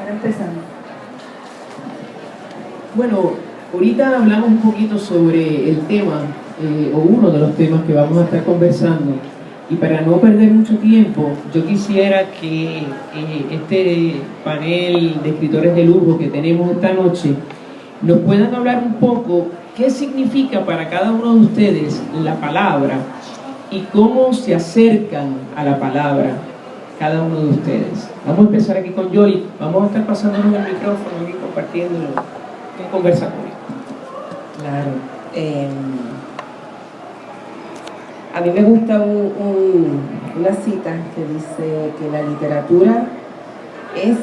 para empezar. Bueno, ahorita hablamos un poquito sobre el tema, o uno de los temas que vamos a estar conversando. Y para no perder mucho tiempo, yo quisiera que este panel de escritores de lujo que tenemos esta noche nos puedan hablar un poco qué significa para cada uno de ustedes la palabra y cómo se acercan a la palabra cada uno de ustedes. Vamos a empezar aquí con Yoli. Vamos a estar pasándonos el micrófono y compartiéndolo en conversatorio. Claro. A mí me gusta una cita que dice que la literatura es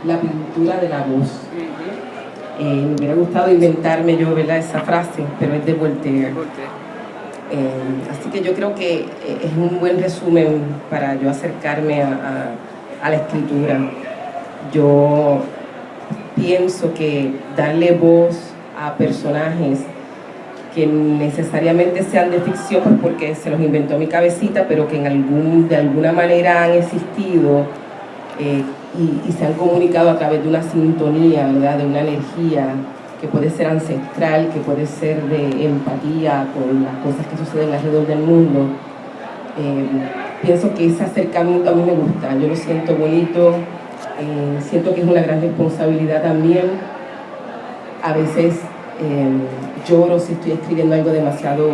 la pintura de la voz. Me hubiera gustado inventarme yo, ¿verdad?, esa frase, pero es de Voltaire. Así que yo creo que es un buen resumen para yo acercarme a la escritura. Yo pienso que darle voz a personajes que necesariamente sean de ficción, pues porque se los inventó mi cabecita, pero que de alguna manera han existido y se han comunicado a través de una sintonía, ¿verdad?, de una energía que puede ser ancestral, que puede ser de empatía con las cosas que suceden alrededor del mundo. Pienso que ese acercamiento a mí me gusta, yo lo siento bonito, siento que es una gran responsabilidad también. A veces lloro si estoy escribiendo algo demasiado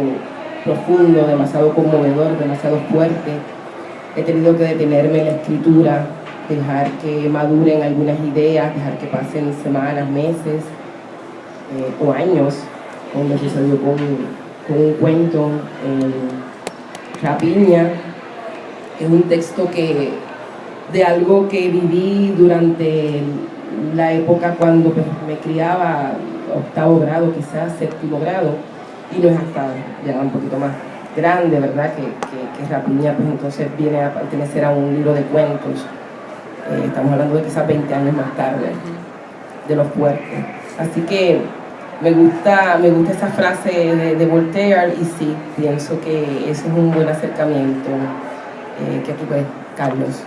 profundo, demasiado conmovedor, demasiado fuerte. He tenido que detenerme en la escritura, dejar que maduren algunas ideas, dejar que pasen semanas, meses o años, como me sucedió con un cuento, Rapiña. Es un texto de algo que viví durante la época cuando pues, me criaba, octavo grado, quizás séptimo grado, y no es hasta ya un poquito más grande, ¿verdad?, que Rapiña pues entonces viene a pertenecer a un libro de cuentos. Estamos hablando de quizás 20 años más tarde, de lo fuerte. Así que me gusta esa frase de Voltaire, y sí, pienso que ese es un buen acercamiento que tú ves, Carlos.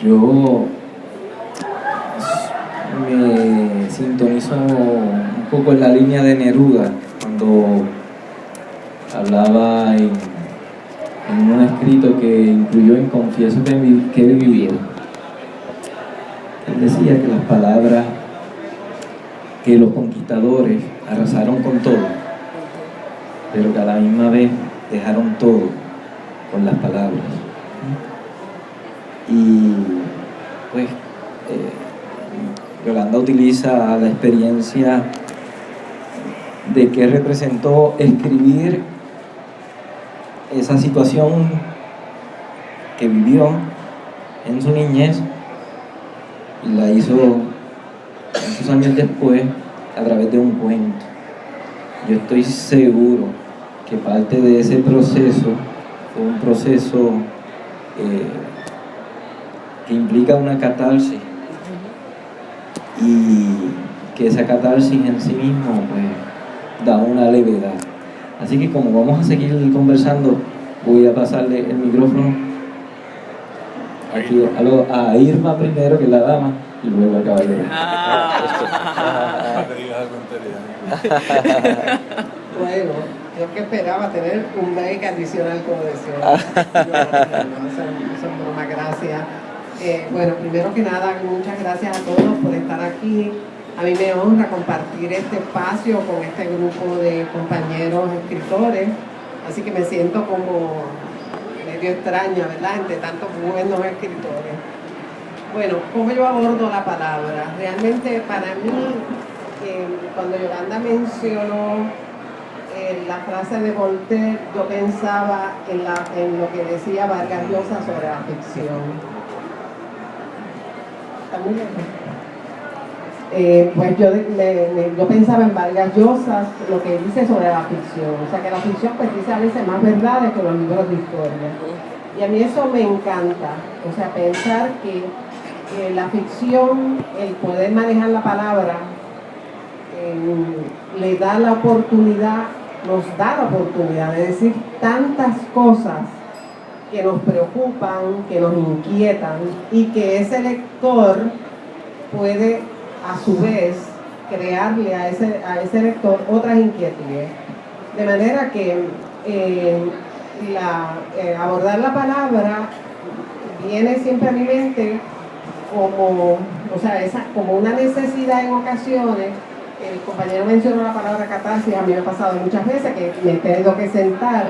Yo me sintonizo un poco en la línea de Neruda cuando hablaba en un escrito que incluyó en Confieso que he vivido. Él decía que las palabras, que los conquistadores arrasaron con todo, pero que a la misma vez dejaron todo con las palabras. Y pues Yolanda utiliza la experiencia de qué representó escribir esa situación que vivió en su niñez, y la hizo muchos años después a través de un cuento. Yo estoy seguro que parte de ese proceso fue un proceso que implica una catarsis, y que esa catarsis en sí mismo pues da una levedad. Así que como vamos a seguir conversando, voy a pasarle el micrófono aquí a Irma primero, que es la dama, y luego al caballero. Bueno, yo que esperaba tener un break adicional, como decía. Son bromas, gracias. Bueno, primero que nada, muchas gracias a todos por estar aquí. A mí me honra compartir este espacio con este grupo de compañeros escritores, así que me siento como medio extraña, ¿verdad?, entre tantos buenos escritores. Bueno, ¿cómo yo abordo la palabra? Realmente para mí, cuando Yolanda mencionó la frase de Voltaire, yo pensaba en lo que decía Vargas Llosa sobre la ficción. ¿Está muy lejos? Pues yo pensaba en Vargas Llosa, lo que dice sobre la ficción, o sea que la ficción pues dice a veces más verdades que los libros de historia, y a mí eso me encanta, o sea, pensar que la ficción, el poder manejar la palabra, le da la oportunidad, nos da la oportunidad de decir tantas cosas que nos preocupan, que nos inquietan y que ese lector puede a su vez crearle a ese lector otras inquietudes. De manera que abordar la palabra viene siempre a mi mente como, como una necesidad en ocasiones. El compañero mencionó la palabra catarsis, a mí me ha pasado muchas veces que me he tenido que sentar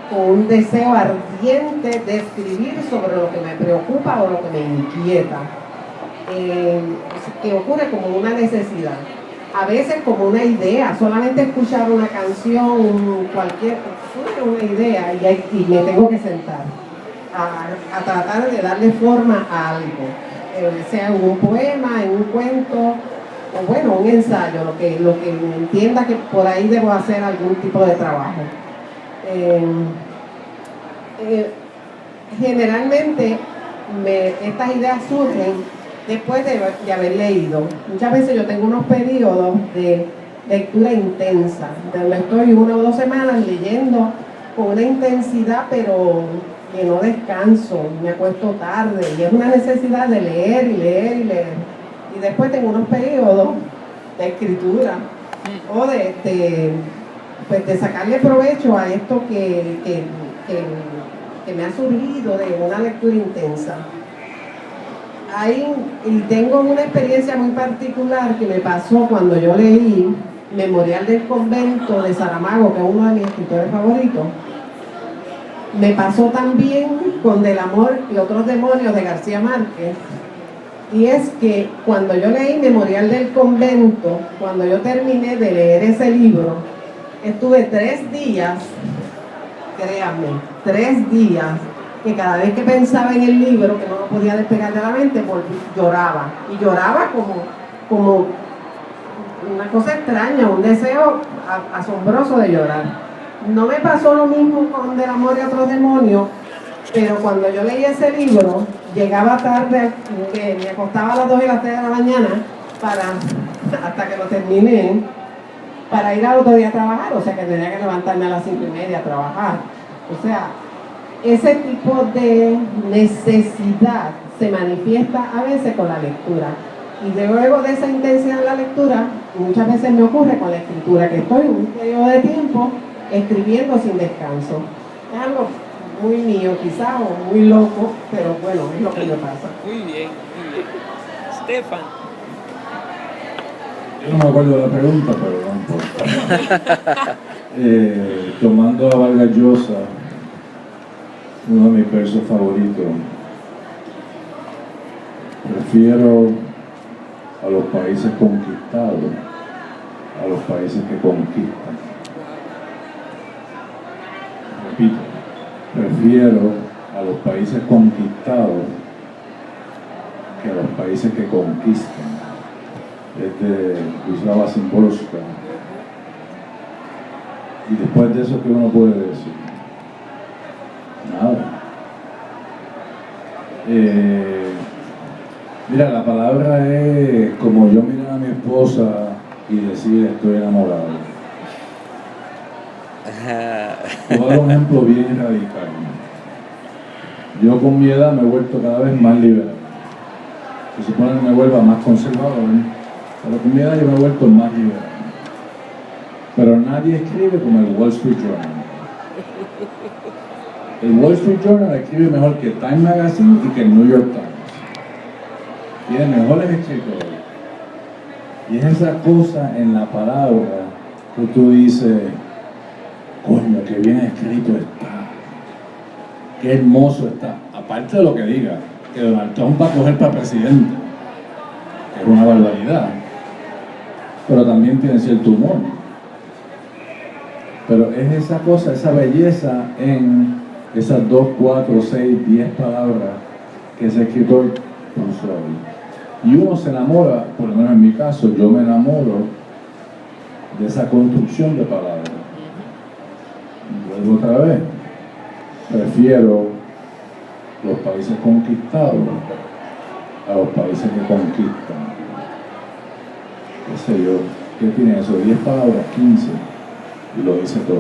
con un deseo ardiente de escribir sobre lo que me preocupa o lo que me inquieta, que ocurre como una necesidad, a veces como una idea, solamente escuchar una canción, una idea y me tengo que sentar a tratar de darle forma a algo, sea en un poema, en un cuento, o bueno, un ensayo, lo que entienda que por ahí debo hacer algún tipo de trabajo. Generalmente estas ideas surgen después de haber leído. Muchas veces yo tengo unos periodos de lectura intensa, donde estoy 1 o 2 semanas leyendo con una intensidad, pero que no descanso, me acuesto tarde, y es una necesidad de leer y leer y leer. Y después tengo unos periodos de escritura o de sacarle provecho a esto que me ha surgido de una lectura intensa. Y tengo una experiencia muy particular que me pasó cuando yo leí Memorial del Convento de Saramago, que es uno de mis escritores favoritos. Me pasó también con Del amor y otros demonios de García Márquez. Y es que cuando yo leí Memorial del Convento, cuando yo terminé de leer ese libro, estuve 3 días, créanme, 3 días, que cada vez que pensaba en el libro, que no lo podía despegar de la mente, lloraba. Y lloraba como una cosa extraña, un deseo asombroso de llorar. No me pasó lo mismo con Del amor y otros demonios, pero cuando yo leí ese libro, llegaba tarde, me acostaba a las 2 y las 3 de la mañana hasta que lo terminé, para ir al otro día a trabajar, o sea que tenía que levantarme a las 5:30 a trabajar. O sea, ese tipo de necesidad se manifiesta a veces con la lectura. Y luego de esa intensidad en la lectura, muchas veces me ocurre con la escritura, que estoy en un periodo de tiempo escribiendo sin descanso. Es algo muy mío quizás, o muy loco, pero bueno, es lo que me pasa. Muy bien, muy bien. Stefan. Yo no me acuerdo de la pregunta, pero no importa. Tomando a Vargas Llosa, uno de mis versos favoritos, prefiero a los países conquistados a los países que conquistan. Repito, prefiero a los países conquistados que a los países que conquistan. Es de Wisława Szymborska. Y después de eso, ¿qué uno puede decir? Nada. Mira, la palabra es como yo mirar a mi esposa y decir estoy enamorado. Voy a dar un ejemplo bien radical. Yo con mi edad me he vuelto cada vez más liberal. Se supone que me vuelva más conservador, pero con mi edad yo me he vuelto más liberal. Pero nadie escribe como el Wall Street Journal. El Wall Street Journal escribe mejor que Time Magazine y que el New York Times. Tiene mejores escritores. Y es esa cosa en la palabra que tú dices, coño, qué bien escrito está, qué hermoso está. Aparte de lo que diga, que Donald Trump va a coger para presidente, que es una barbaridad, pero también tiene cierto humor. Pero es esa cosa, esa belleza en esas 2, 4, 6, 10 palabras que ese escritor puso ahí. Y uno se enamora, por lo menos en mi caso, yo me enamoro de esa construcción de palabras. Y vuelvo otra vez, prefiero los países conquistados a los países que conquistan. ¿Qué sé yo? ¿Qué tiene eso? 10 palabras, 15, y lo dice todo.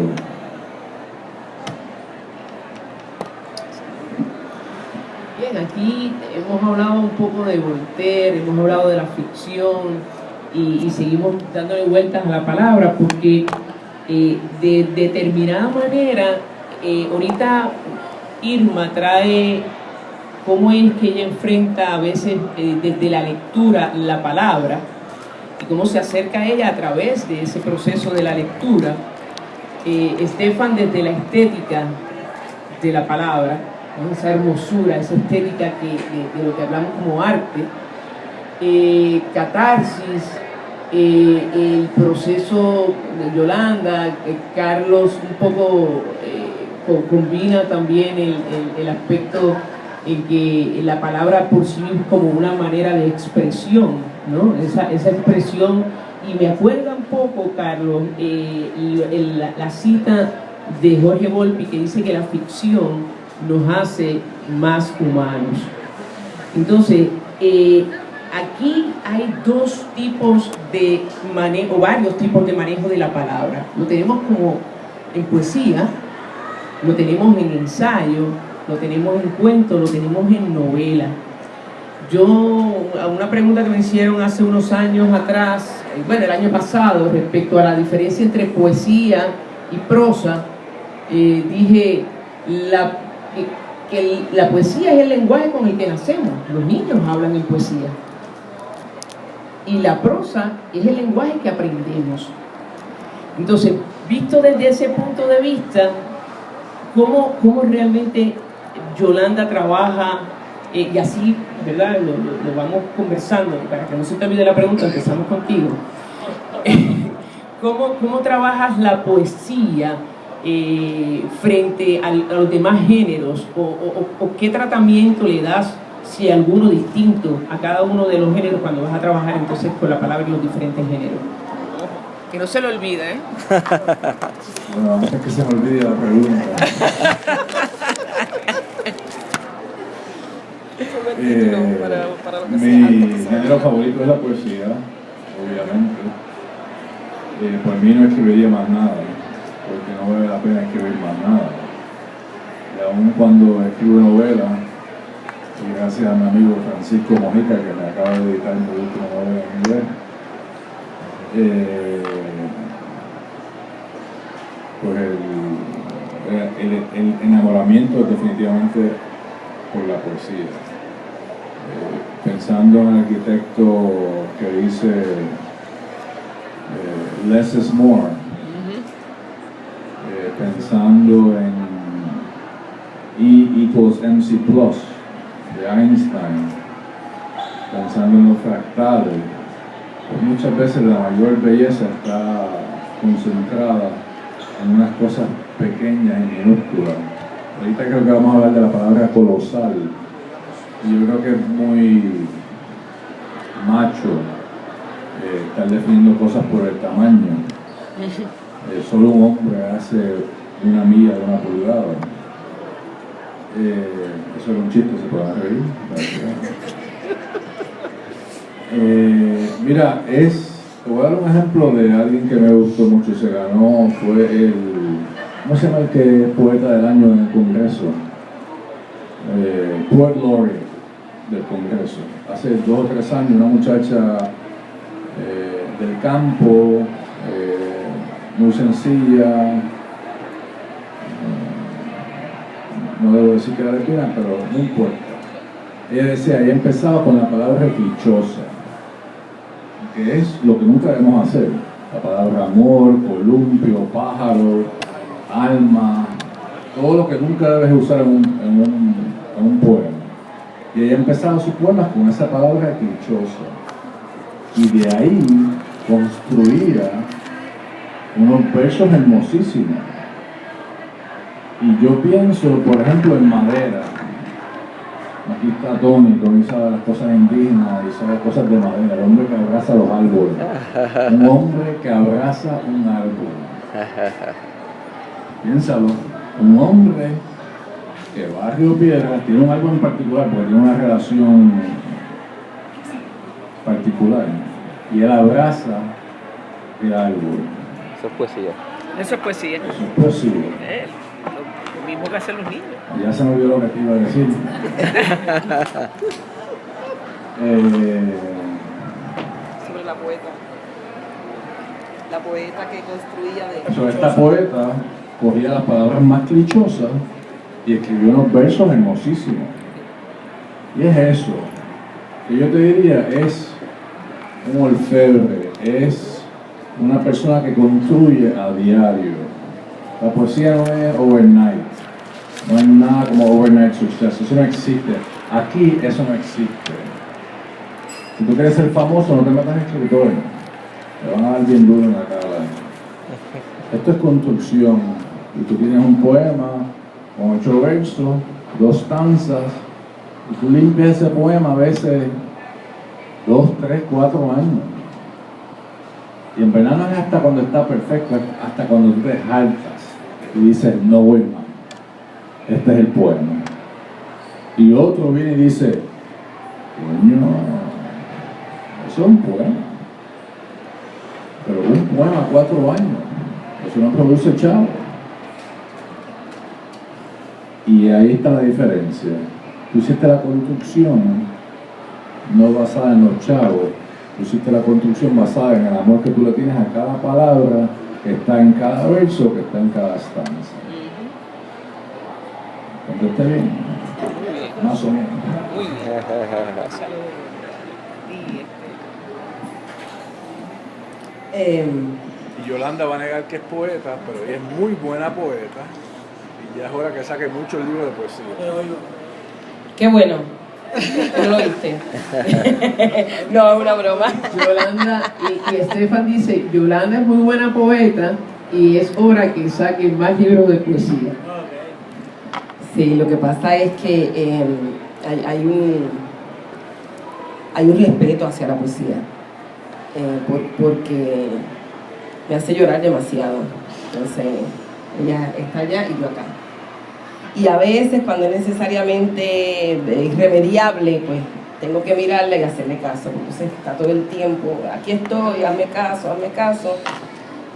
Bien, aquí hemos hablado un poco de Voltaire, hemos hablado de la ficción y seguimos dándole vueltas a la palabra porque de determinada manera, ahorita Irma trae cómo es que ella enfrenta a veces desde la lectura la palabra y cómo se acerca a ella a través de ese proceso de la lectura. Estefan desde la estética de la palabra, ¿no? Esa hermosura, esa estética de lo que hablamos como arte, catarsis, el proceso de Yolanda, Carlos un poco combina también el aspecto en que la palabra por sí misma es como una manera de expresión, ¿no? Esa expresión, y me acuerda un poco, Carlos, la cita de Jorge Volpi que dice que la ficción nos hace más humanos. Entonces, aquí hay dos tipos de manejo, varios tipos de manejo de la palabra. Lo tenemos como en poesía, lo tenemos en ensayo, lo tenemos en cuento, lo tenemos en novela. A una pregunta que me hicieron hace unos años atrás, bueno, el año pasado, respecto a la diferencia entre poesía y prosa, dije que la poesía es el lenguaje con el que nacemos. Los niños hablan en poesía. Y la prosa es el lenguaje que aprendemos. Entonces, visto desde ese punto de vista, ¿cómo realmente Yolanda trabaja? Y así, ¿verdad? Lo vamos conversando. Para que no se te olvide la pregunta, empezamos contigo. ¿Cómo trabajas la poesía frente a los demás géneros? ¿O qué tratamiento le das, si alguno distinto, a cada uno de los géneros cuando vas a trabajar entonces con la palabra y los diferentes géneros? Que no se lo olvide, ¿eh? Bueno, antes que se me olvide la pregunta. Mi género favorito es la poesía, obviamente. Por mí no escribiría más nada, porque no vale la pena escribir más nada. Y aún cuando escribo novela, y gracias a mi amigo Francisco Mojica, que me acaba de editar mi última novela en inglés, pues el enamoramiento es definitivamente por la poesía. Pensando en el arquitecto que dice less is more, pensando en E equals MC plus de Einstein, pensando en los fractales, pues muchas veces la mayor belleza está concentrada en unas cosas pequeñas y minúsculas. Ahorita creo que vamos a hablar de la palabra colosal. Y yo creo que es muy macho estar definiendo cosas por el tamaño. Solo un hombre hace una milla de una pulgada. Eso era un chiste, se puede reír. Mira, te voy a dar un ejemplo de alguien que me gustó mucho, se ganó, fue ¿cómo se llama el que es poeta del año en el Congreso? Poet Laureate del Congreso. Hace 2 o 3 años una muchacha del campo, muy sencilla, no debo decir que era lesbiana, pero no importa. Ella empezaba con la palabra dichosa, que es lo que nunca debemos hacer. La palabra amor, columpio, pájaro, alma, todo lo que nunca debes usar en un poema. Y ella empezaba sus poemas con esa palabra dichosa. Y de ahí construía unos versos hermosísimos. Y yo pienso, por ejemplo, en madera. Aquí está Tony sabe las cosas indígenas y sabe cosas de madera. El hombre que abraza los árboles. Un hombre que abraza un árbol. Piénsalo. Un hombre que va a Río Piedras, tiene un árbol en particular, porque tiene una relación particular. Y él abraza el árbol. Eso es poesía. Eso es poesía. Eso es poesía. mismo que hacen los niños. Ya se me olvidó lo que te iba a decir. Sobre la poeta. La poeta que construía de... Sobre esta poeta cogía las palabras más clichosas y escribió unos versos hermosísimos. Y es eso. Que yo te diría, es un orfebre, es una persona que construye a diario. La poesía no es overnight. No hay nada como overnight success. Eso no existe. Aquí eso no existe. Si tú quieres ser famoso, no te metas en escritores. Te van a dar bien duro en la cara. Esto es construcción. Y tú tienes un poema con 8 versos, 2 stanzas, y tú limpias ese poema a veces 2, 3, 4 años. Y en verdad no es hasta cuando está perfecto, es hasta cuando tú te hartas y dices, no voy más. Este es el poema. Y otro viene y dice, coño, eso es un poema. Pero un poema 4 años, eso no produce chavo. Y ahí está la diferencia. Tú hiciste la construcción no basada en los chavos, tú hiciste la construcción basada en el amor que tú le tienes a cada palabra que está en cada verso, que está en cada stanza. ¿Contesté bien? Más o menos. Muy bien. Y Yolanda va a negar que es poeta, pero ella es muy buena poeta. Y ya es hora que saque muchos libros de poesía. Qué bueno. ¿No lo viste? No, es una broma. Yolanda, y Estefan dice, Yolanda es muy buena poeta y es hora que saque más libros de poesía. Sí, lo que pasa es que hay un respeto hacia la poesía, porque me hace llorar demasiado. Entonces, ella está allá y yo acá. Y a veces, cuando es necesariamente irremediable, pues tengo que mirarla y hacerle caso, porque entonces está todo el tiempo, aquí estoy, hazme caso, hazme caso.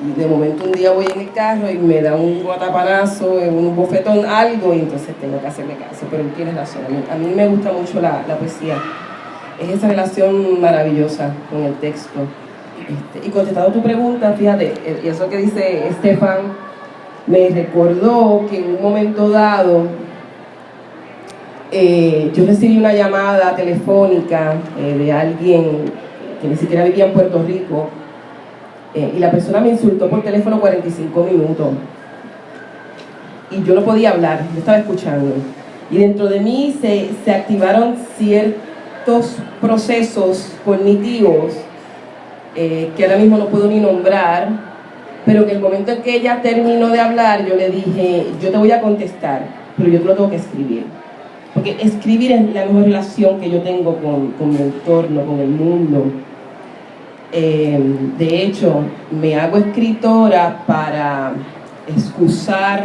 Y de momento un día voy en el carro y me da un guatapanazo, un bofetón, algo, y entonces tengo que hacerle caso. Pero él tiene razón, a mí me gusta mucho la poesía. Es esa relación maravillosa con el texto. Y contestando tu pregunta, fíjate, y eso que dice Estefan, me recordó que en un momento dado yo recibí una llamada telefónica de alguien que ni siquiera vivía en Puerto Rico, y la persona me insultó por teléfono 45 minutos y yo no podía hablar, yo estaba escuchando, y dentro de mí se activaron ciertos procesos cognitivos que ahora mismo no puedo ni nombrar, pero en el momento en que ella terminó de hablar, yo le dije, yo te voy a contestar, pero yo te lo tengo que escribir. Porque escribir es la mejor relación que yo tengo con mi entorno, con el mundo. De hecho, me hago escritora para excusar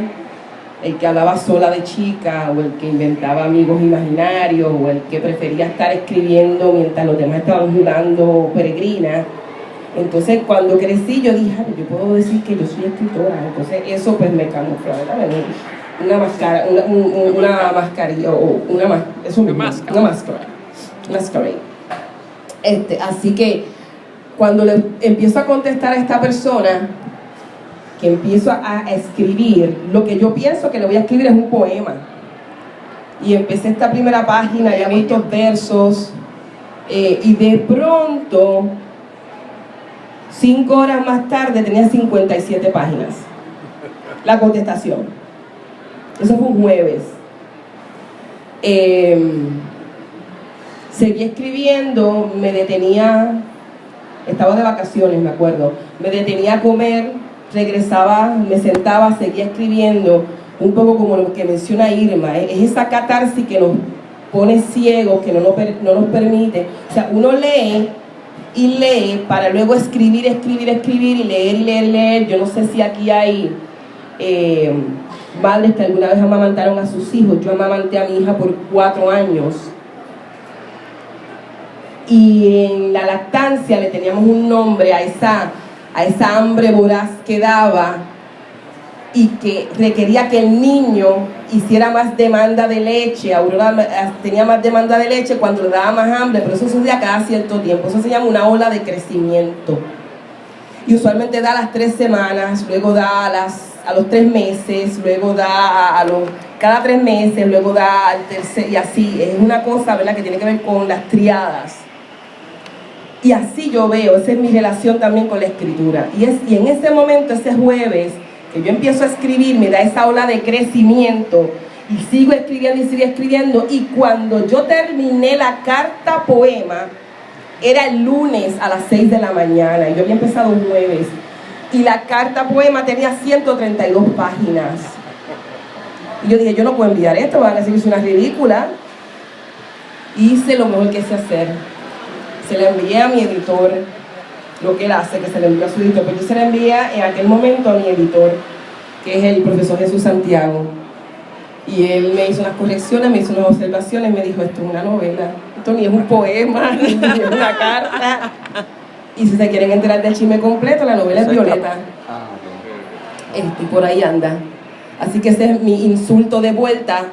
el que hablaba sola de chica, o el que inventaba amigos imaginarios, o el que prefería estar escribiendo mientras los demás estaban jugando peregrina. Entonces, cuando crecí, yo dije, yo puedo decir que yo soy escritora. Entonces, eso pues me camufla, ¿verdad? Una máscara, una mascarilla, o una máscara. Así que, cuando le empiezo a contestar a esta persona, que empiezo a escribir, lo que yo pienso que le voy a escribir es un poema. Y empecé esta primera página, ya vi estos versos, y de pronto, 5 horas más tarde, tenía 57 páginas. La contestación. Eso fue un jueves. Seguí escribiendo, me detenía, estaba de vacaciones, me acuerdo, me detenía a comer, regresaba, me sentaba, seguía escribiendo, un poco como lo que menciona Irma, es esa catarsis que nos pone ciegos, que no nos permite, o sea, uno lee y lee para luego escribir y leer. Yo no sé si aquí hay madres que alguna vez amamantaron a sus hijos. Yo amamanté a mi hija por 4 años. Y en la lactancia le teníamos un nombre a esa hambre voraz que daba y que requería que el niño hiciera más demanda de leche. Aurora tenía más demanda de leche cuando le daba más hambre, pero eso sucedía cada cierto tiempo. Eso se llama una ola de crecimiento. Y usualmente da a las 3 semanas, luego da a los 3 meses, luego da cada 3 meses, luego da al tercer, y así. Es una cosa, ¿verdad?, que tiene que ver con las triadas. Y así yo veo, esa es mi relación también con la escritura. Y en ese momento, ese jueves, que yo empiezo a escribir, me da esa ola de crecimiento, y sigo escribiendo, y cuando yo terminé la carta poema, era el lunes a las 6 de la mañana, y yo había empezado un jueves, y la carta poema tenía 132 páginas. Y yo dije, yo no puedo enviar esto, van a decir que es una ridícula. Y hice lo mejor que sé hacer. Se le envié a mi editor, lo que él hace, que se le envió a su editor, pero yo se le envié en aquel momento a mi editor, que es el profesor Jesús Santiago. Y él me hizo unas correcciones, me hizo unas observaciones, me dijo, esto es una novela, esto ni es un poema, ni es una carta. Y si se quieren enterar del chisme completo, la novela es Violeta. Y por ahí anda. Así que ese es mi insulto de vuelta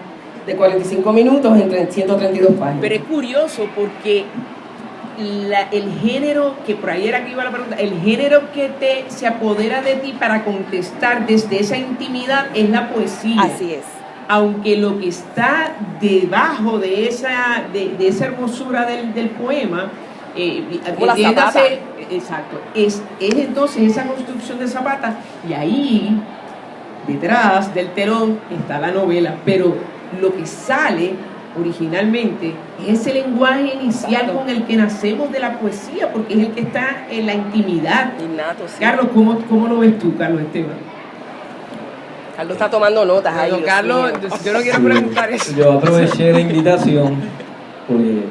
de 45 minutos en 132 páginas. Pero es curioso porque el género, que por ahí era que iba la pregunta, el género que se apodera de ti para contestar desde esa intimidad es la poesía. Así es. Aunque lo que está debajo de esa hermosura del poema, exacto, es entonces esa construcción de Zapata, y ahí detrás del telón está la novela, pero lo que sale originalmente es ese lenguaje inicial con el que nacemos de la poesía, porque es el que está en la intimidad. Innato, sí. Carlos, ¿cómo lo ves tú, Carlos Esteban? Carlos está tomando notas ahí. Carlos, yo no quiero preguntar eso. Yo aproveché la invitación porque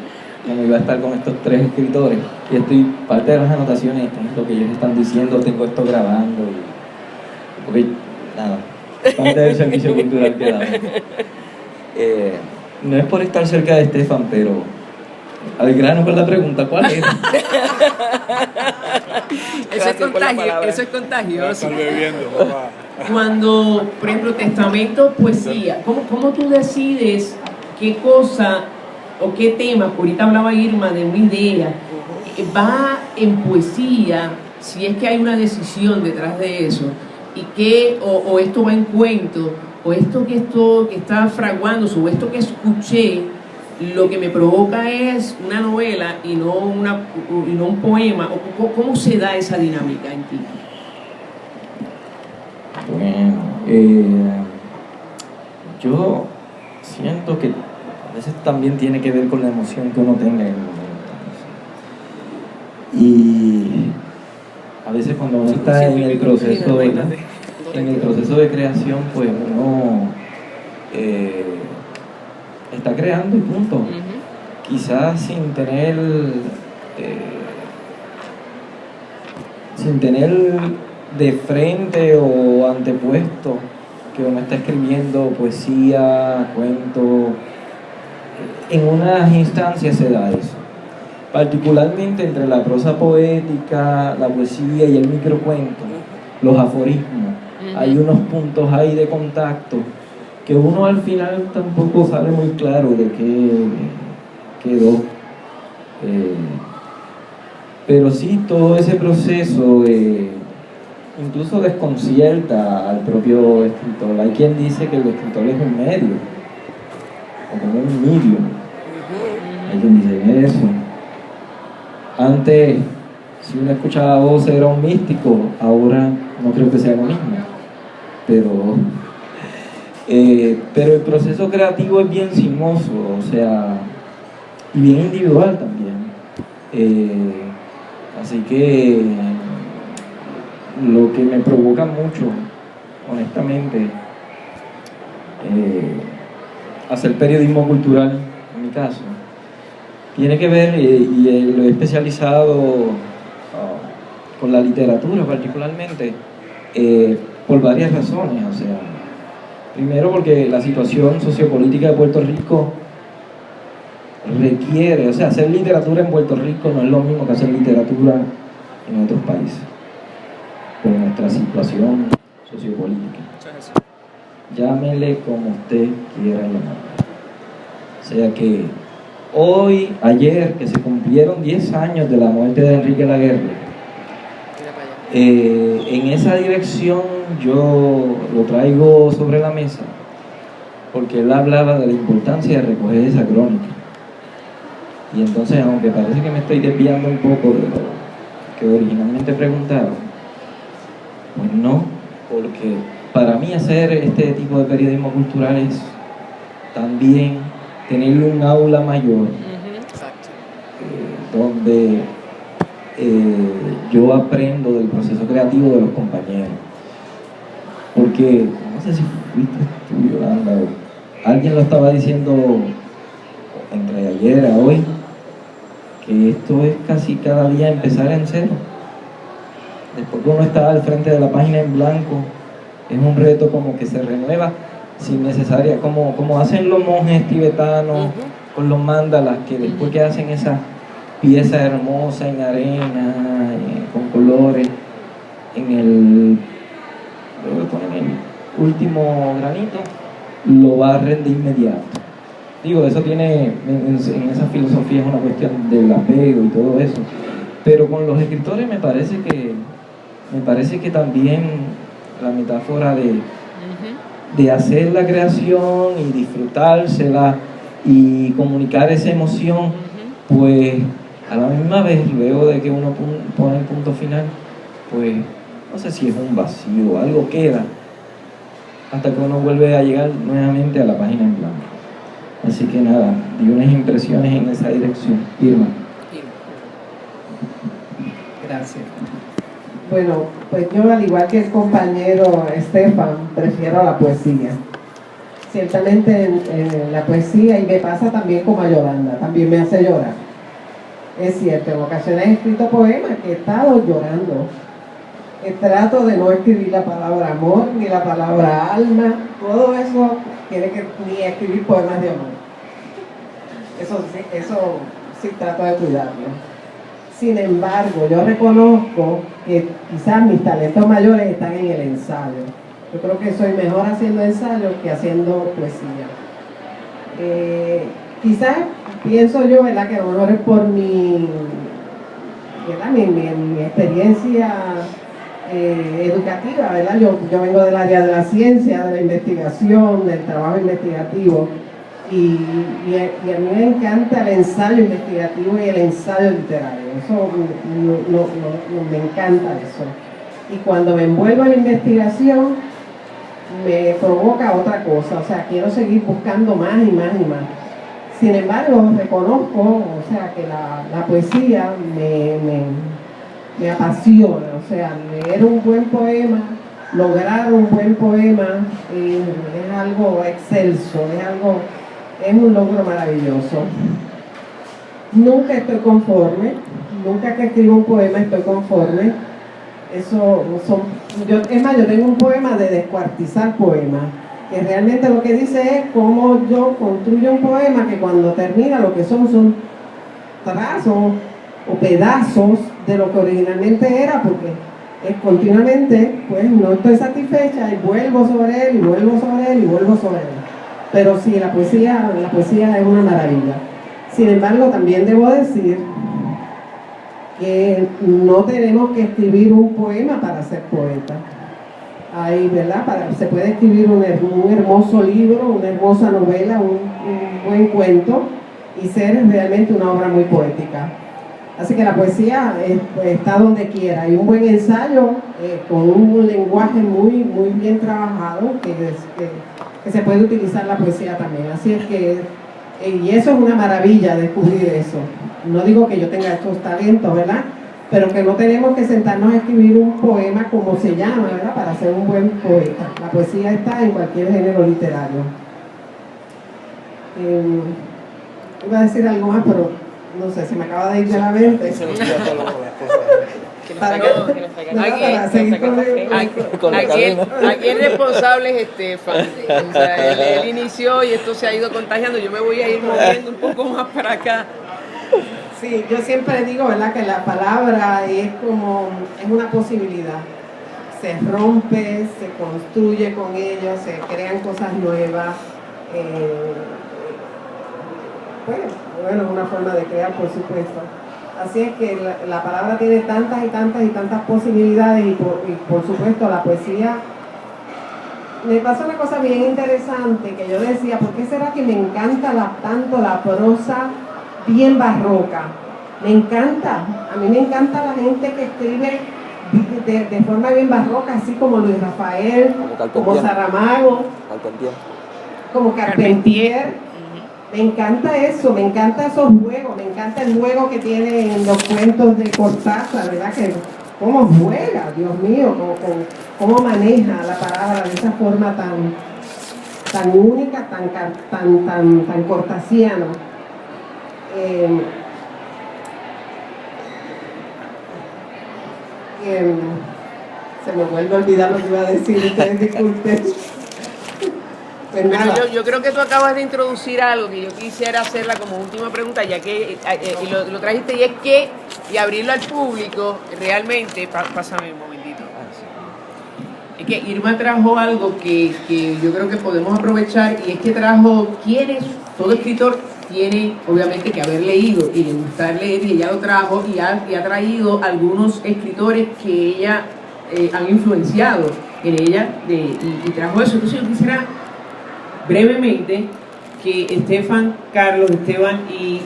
como iba a estar con estos 3 escritores y estoy, parte de las anotaciones están lo que ellos están diciendo, tengo esto grabando porque nada, parte del servicio cultural que damos. No es por estar cerca de Estefan, pero al grano con la pregunta, ¿cuál es? Eso es contagioso. Están bebiendo, papá. Cuando, por ejemplo, testamento, poesía, ¿cómo tú decides qué cosa o qué tema? Ahorita hablaba Irma de una idea, va en poesía, si es que hay una decisión detrás de eso, y que, o esto va en cuento, o esto que está fraguándose, o esto que escuché, lo que me provoca es una novela y no un poema. ¿Cómo se da esa dinámica en ti? Bueno, yo siento que a veces también tiene que ver con la emoción que uno tenga en el momento. Y a veces cuando uno está en el proceso de creación, pues uno está creando y punto. Quizás sin tener de frente o antepuesto que uno está escribiendo poesía, cuento. En unas instancias se da eso, particularmente entre la prosa poética, la poesía y el microcuento, los aforismos. Hay unos puntos ahí de contacto que uno al final tampoco sale muy claro de qué quedó. Pero sí, todo ese proceso incluso desconcierta al propio escritor. Hay quien dice que el escritor es un medio, o como un medio. Hay quien dice eso. Antes, si uno escuchaba voz era un místico, ahora no creo que sea lo mismo. Pero el proceso creativo es bien sinuoso, o sea, y bien individual también. Así que lo que me provoca mucho, honestamente, hacer periodismo cultural, en mi caso, tiene que ver, y lo he especializado con la literatura particularmente, por varias razones. O sea, primero porque la situación sociopolítica de Puerto Rico requiere, o sea, hacer literatura en Puerto Rico no es lo mismo que hacer literatura en otros países, por nuestra situación sociopolítica. llámele como usted quiera llamarle. O sea que hoy, ayer, que se cumplieron 10 años de la muerte de Enrique Laguerre, en esa dirección yo lo traigo sobre la mesa, porque él hablaba de la importancia de recoger esa crónica. Y entonces, aunque parece que me estoy desviando un poco de lo que originalmente preguntaron, pues no, porque para mí hacer este tipo de periodismo cultural es también tener un aula mayor, donde yo aprendo del proceso creativo de los compañeros. Porque, no sé si fuiste tú, Yolanda, o alguien lo estaba diciendo entre ayer a hoy, que esto es casi cada día empezar en cero. Después que uno está al frente de la página en blanco, es un reto como que se renueva sin necesaria, como hacen los monjes tibetanos con los mandalas, que después que hacen esa pieza hermosa en arena, con colores, luego le ponen el último granito, lo barren de inmediato. Digo, eso tiene, en esa filosofía es una cuestión del apego y todo eso, pero con los escritores me parece que también la metáfora de hacer la creación y disfrutársela y comunicar esa emoción, pues a la misma vez, luego de que uno pone el punto final, pues no sé si es un vacío, algo queda, hasta que uno vuelve a llegar nuevamente a la página en blanco. Así que nada, di unas impresiones en esa dirección. Irma. Gracias. Bueno, pues yo, al igual que el compañero Estefan, prefiero la poesía. Ciertamente en la poesía, y me pasa también como a Yolanda, también me hace llorar. Es cierto, en ocasiones he escrito poemas que he estado llorando. Trato de no escribir la palabra amor, ni la palabra alma, todo eso tiene que ni escribir poemas de amor. Eso sí trato de cuidarlo. Sin embargo, yo reconozco que quizás mis talentos mayores están en el ensayo. Yo creo que soy mejor haciendo ensayo que haciendo poesía. Quizás pienso yo, ¿verdad?, que a lo mejor es por mi experiencia educativa, ¿verdad? Yo vengo del área de la ciencia, de la investigación, del trabajo investigativo, y a mí me encanta el ensayo investigativo y el ensayo literario. Eso me encanta eso. Y cuando me envuelvo en la investigación, me provoca otra cosa, o sea, quiero seguir buscando más y más y más. Sin embargo, reconozco, o sea, que la poesía me apasiona, o sea, leer un buen poema, lograr un buen poema, es algo excelso, es un logro maravilloso. Nunca estoy conforme, nunca que escribo un poema estoy conforme. Yo tengo un poema de descuartizar poemas, que realmente lo que dice es cómo yo construyo un poema que cuando termina lo que son trazos o pedazos de lo que originalmente era, porque es continuamente, pues no estoy satisfecha y vuelvo sobre él y vuelvo sobre él y vuelvo sobre él. Pero sí, la poesía es una maravilla. Sin embargo, también debo decir que no tenemos que escribir un poema para ser poeta. Ahí, ¿verdad? Se puede escribir un hermoso libro, una hermosa novela, un buen cuento y ser realmente una obra muy poética. Así que la poesía está donde quiera. Y un buen ensayo con un lenguaje muy, muy bien trabajado que se puede utilizar la poesía también. Así es que, y eso es una maravilla, descubrir eso. No digo que yo tenga estos talentos, ¿verdad? Pero que no tenemos que sentarnos a escribir un poema como se llama, ¿verdad?, para ser un buen poeta. La poesía está en cualquier género literario. Iba a decir algo más, pero no sé, se me acaba de ir de la mente. Aquí el responsable es Estefan. O sea, él inició y esto se ha ido contagiando. Yo me voy a ir moviendo un poco más para acá. Sí, yo siempre digo, ¿verdad?, que la palabra es una posibilidad. se rompe, se construye con ellos, se crean cosas nuevas. Bueno, es una forma de crear, por supuesto. Así es que la palabra tiene tantas y tantas y tantas posibilidades y por supuesto la poesía. Me pasó una cosa bien interesante que yo decía, ¿por qué será que me encanta tanto la prosa bien barroca? Me encanta, a mí me encanta la gente que escribe de forma bien barroca, así como Luis Rafael, como Saramago, como Carpentier. Me encanta eso, me encanta esos juegos, me encanta el juego que tiene en los cuentos de Cortázar, ¿verdad? Que cómo juega, Dios mío, cómo maneja la palabra de esa forma tan única, tan cortasiana. Se me vuelve a olvidar lo que iba a decir, ustedes disculpen. Pero yo creo que tú acabas de introducir algo que yo quisiera hacerla como última pregunta, ya que y lo trajiste, y es que, y abrirlo al público, realmente, pásame un momentito. Es que Irma trajo algo que yo creo que podemos aprovechar, y es que trajo todo escritor tiene obviamente que haber leído y le gusta leer, y ella lo trajo y ha traído algunos escritores que ella han influenciado en ella y trajo eso. Entonces yo quisiera brevemente que Esteban, Esteban y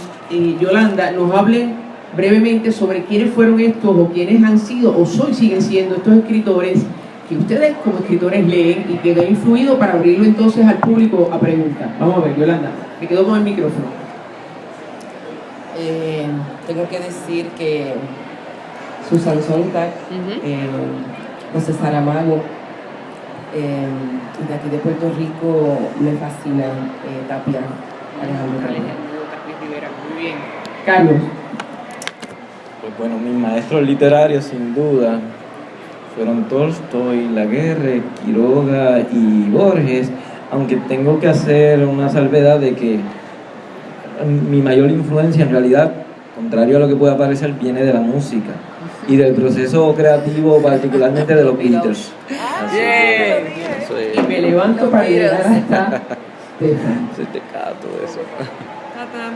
Yolanda nos hablen brevemente sobre quiénes fueron estos o quiénes han sido o siguen siendo estos escritores que ustedes como escritores leen y que han influido para abrirlo entonces al público a preguntas. Vamos a ver, Yolanda, me quedo con el micrófono. Tengo que decir que Susan Sontag, José Saramago, de aquí de Puerto Rico me fascina Tapia, Alejandro Rivera. Muy bien. Carlos. Pues bueno, mis maestros literarios sin duda fueron Tolstoy, Laguerre, Quiroga y Borges, aunque tengo que hacer una salvedad de que mi mayor influencia en realidad, contrario a lo que pueda parecer, viene de la música y del proceso creativo, particularmente de los Beatles. Y me levanto para llegar hasta Se te cae todo eso.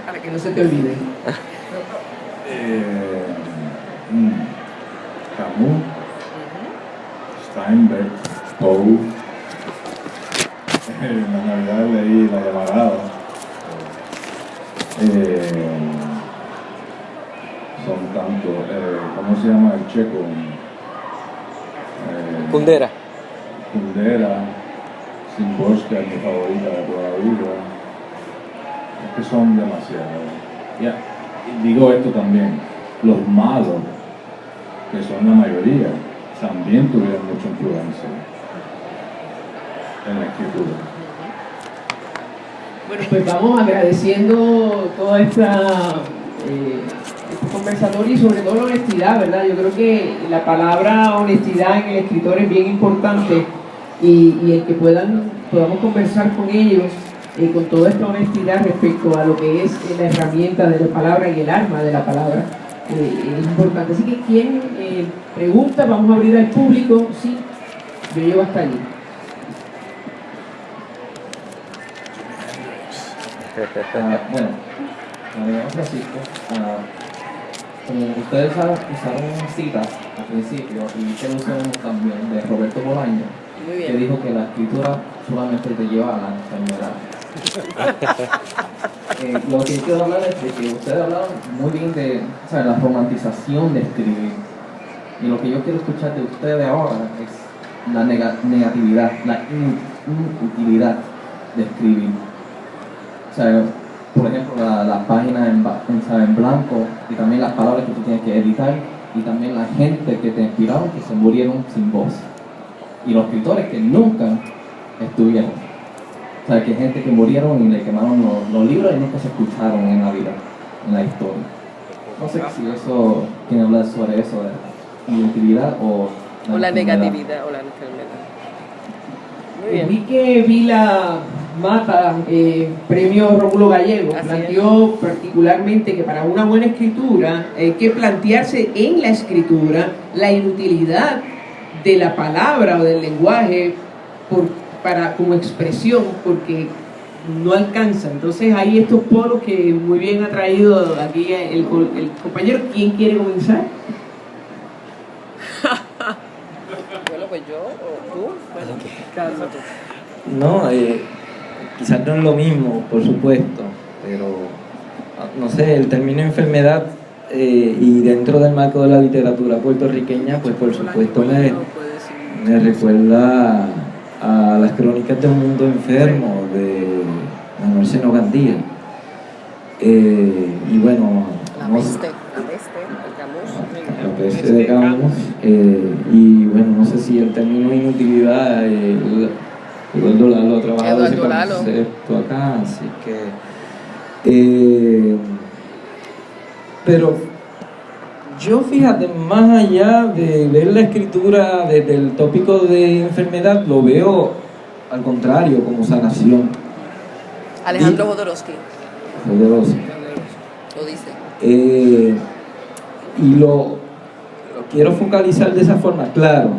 para que no se te olvide. Camus, Steinbeck, Poe. En la Navidad leí La Llamarada. Son tantos. ¿Cómo se llama el checo? Kundera. Szymborska es mi favorita de toda la vida. Es que son demasiados. Y digo esto también, los malos, que son la mayoría, también tuvieron mucha influencia en la escritura. Bueno, pues vamos agradeciendo toda este conversatorio y sobre todo la honestidad, ¿verdad? Yo creo que la palabra honestidad en el escritor es bien importante y el que podamos conversar con ellos con toda esta honestidad respecto a lo que es la herramienta de la palabra y el arma de la palabra es importante. Así que quien pregunta, vamos a abrir al público. Sí, yo llego hasta allí. Bueno, me llamo Francisco. Como ustedes usaron citas al principio y que usaron también de Roberto Bolaño, que dijo que la escritura solamente te lleva a la enfermedad. Lo que quiero hablar es de que ustedes hablaron muy bien de la romantización de escribir, y lo que yo quiero escuchar de ustedes ahora es la negatividad, la inutilidad de escribir. O sea, por ejemplo, la página en blanco, y también las palabras que tú tienes que editar, y también la gente que te inspiraron, que se murieron sin voz, y los escritores que nunca estuvieron. O sea, que gente que murieron y le quemaron los libros y nunca se escucharon en la vida, en la historia. No sé si eso quiere hablar sobre eso, de inutilidad o la negatividad o la enfermedad. Muy bien. Vi que Vila Mata, premio Rómulo Gallego, planteó particularmente que para una buena escritura hay que plantearse en la escritura la inutilidad de la palabra o del lenguaje como expresión, porque no alcanza. Entonces hay estos polos que muy bien ha traído aquí el compañero. ¿Quién quiere comenzar? Bueno, pues yo o tú. Bueno, Carlos, tú. No, quizás no es lo mismo, por supuesto, pero no sé, el término enfermedad y dentro del marco de la literatura puertorriqueña, pues por supuesto me recuerda a las crónicas de un mundo enfermo de Manuel Seno Gandía. Y bueno, La peste de Camus. La peste de Camus. Y bueno, no sé si el término inutilidad, Eduardo Lalo ha trabajado ese concepto acá, así que pero yo, fíjate, más allá de ver la escritura desde el tópico de enfermedad, lo veo al contrario, como sanación. Alejandro Jodorowsky lo dice. Y lo quiero focalizar de esa forma, claro.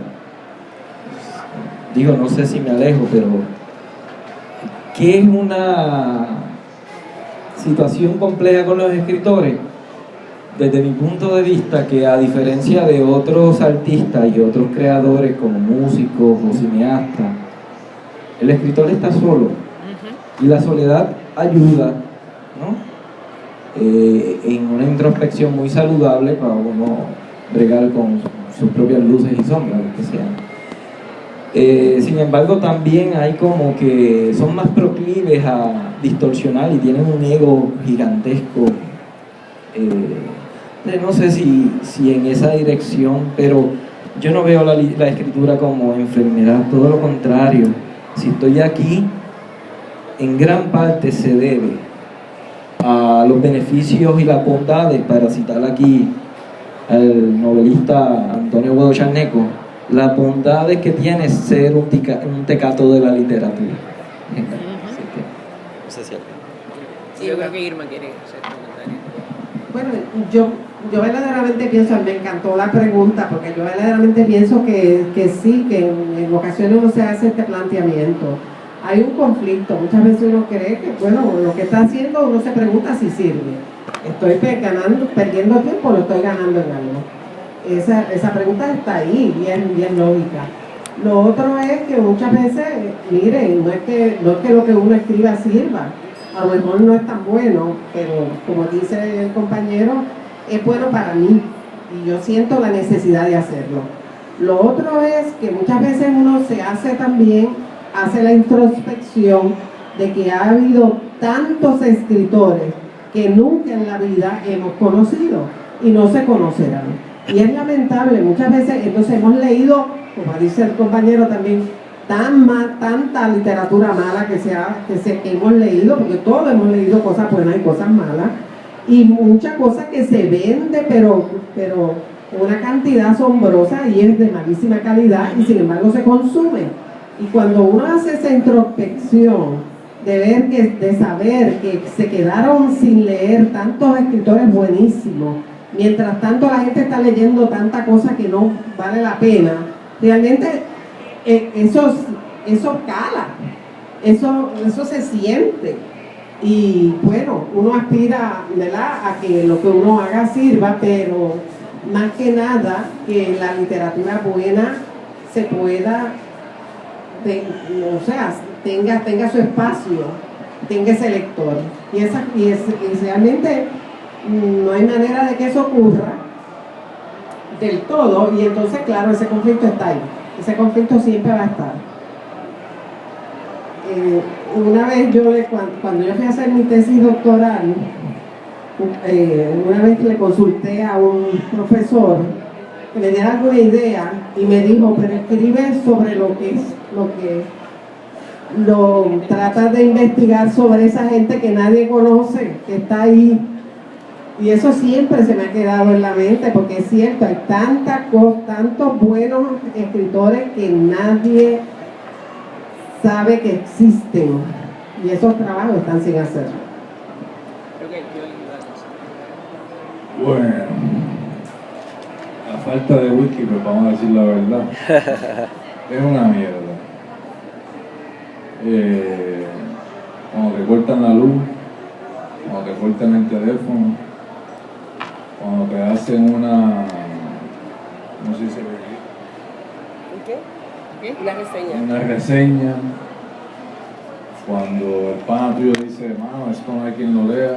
Digo, no sé si me alejo, pero ¿qué es una situación compleja con los escritores? Desde mi punto de vista, que a diferencia de otros artistas y otros creadores como músicos o cineastas, el escritor está solo. Y la soledad ayuda, ¿no? En una introspección muy saludable para uno bregar con sus propias luces y sombras, lo que sea. Sin embargo, también hay como que son más proclives a distorsionar y tienen un ego gigantesco. No sé si en esa dirección, pero yo no veo la escritura como enfermedad, todo lo contrario. Si estoy aquí, en gran parte se debe a los beneficios y las bondades, para citar aquí al novelista Antonio Bodo Charneco, las bondades que tiene ser un tecato de la literatura. Así que, no sé si Yo creo que Irma quiere hacer comentario. Bueno, yo verdaderamente pienso, me encantó la pregunta, porque yo verdaderamente pienso que sí, que en ocasiones uno se hace este planteamiento. Hay un conflicto, muchas veces uno cree que, bueno, lo que está haciendo, uno se pregunta si sirve. ¿Estoy perdiendo tiempo o lo estoy ganando en algo? Esa pregunta está ahí, bien lógica. Lo otro es que muchas veces, miren, no es que lo que uno escriba sirva, a lo mejor no es tan bueno, pero como dice el compañero, es bueno para mí y yo siento la necesidad de hacerlo. Lo otro es que muchas veces uno hace la introspección de que ha habido tantos escritores que nunca en la vida hemos conocido y no se conocerán. Y es lamentable, muchas veces entonces hemos leído, como dice el compañero también, tanta literatura mala que hemos leído, porque todos hemos leído cosas buenas y cosas malas, y muchas cosas que se vende, pero una cantidad asombrosa y es de malísima calidad, y sin embargo se consume. Y cuando uno hace esa introspección de saber que se quedaron sin leer tantos escritores buenísimos, mientras tanto la gente está leyendo tanta cosa que no vale la pena, realmente eso cala, eso se siente. Y bueno, uno aspira, ¿verdad?, a que lo que uno haga sirva, pero más que nada que la literatura buena se pueda, tenga su espacio, tenga ese lector. Y realmente no hay manera de que eso ocurra del todo, y entonces claro, ese conflicto está ahí, ese conflicto siempre va a estar. Una vez cuando yo fui a hacer mi tesis doctoral, una vez le consulté a un profesor que me diera alguna idea y me dijo, pero escribe sobre trata de investigar sobre esa gente que nadie conoce, que está ahí. Y eso siempre se me ha quedado en la mente, porque es cierto, hay tantos buenos escritores que nadie sabe que existen, y esos trabajos están sin hacer. Bueno, la falta de whisky, pues vamos a decir la verdad. Es una mierda. Cuando te cortan la luz, cuando te cortan el teléfono, cuando te hacen una... ¿Cómo se dice? ¿Qué? Una reseña. Una reseña. Cuando el pana tuyo dice, mano, esto no hay quien lo lea.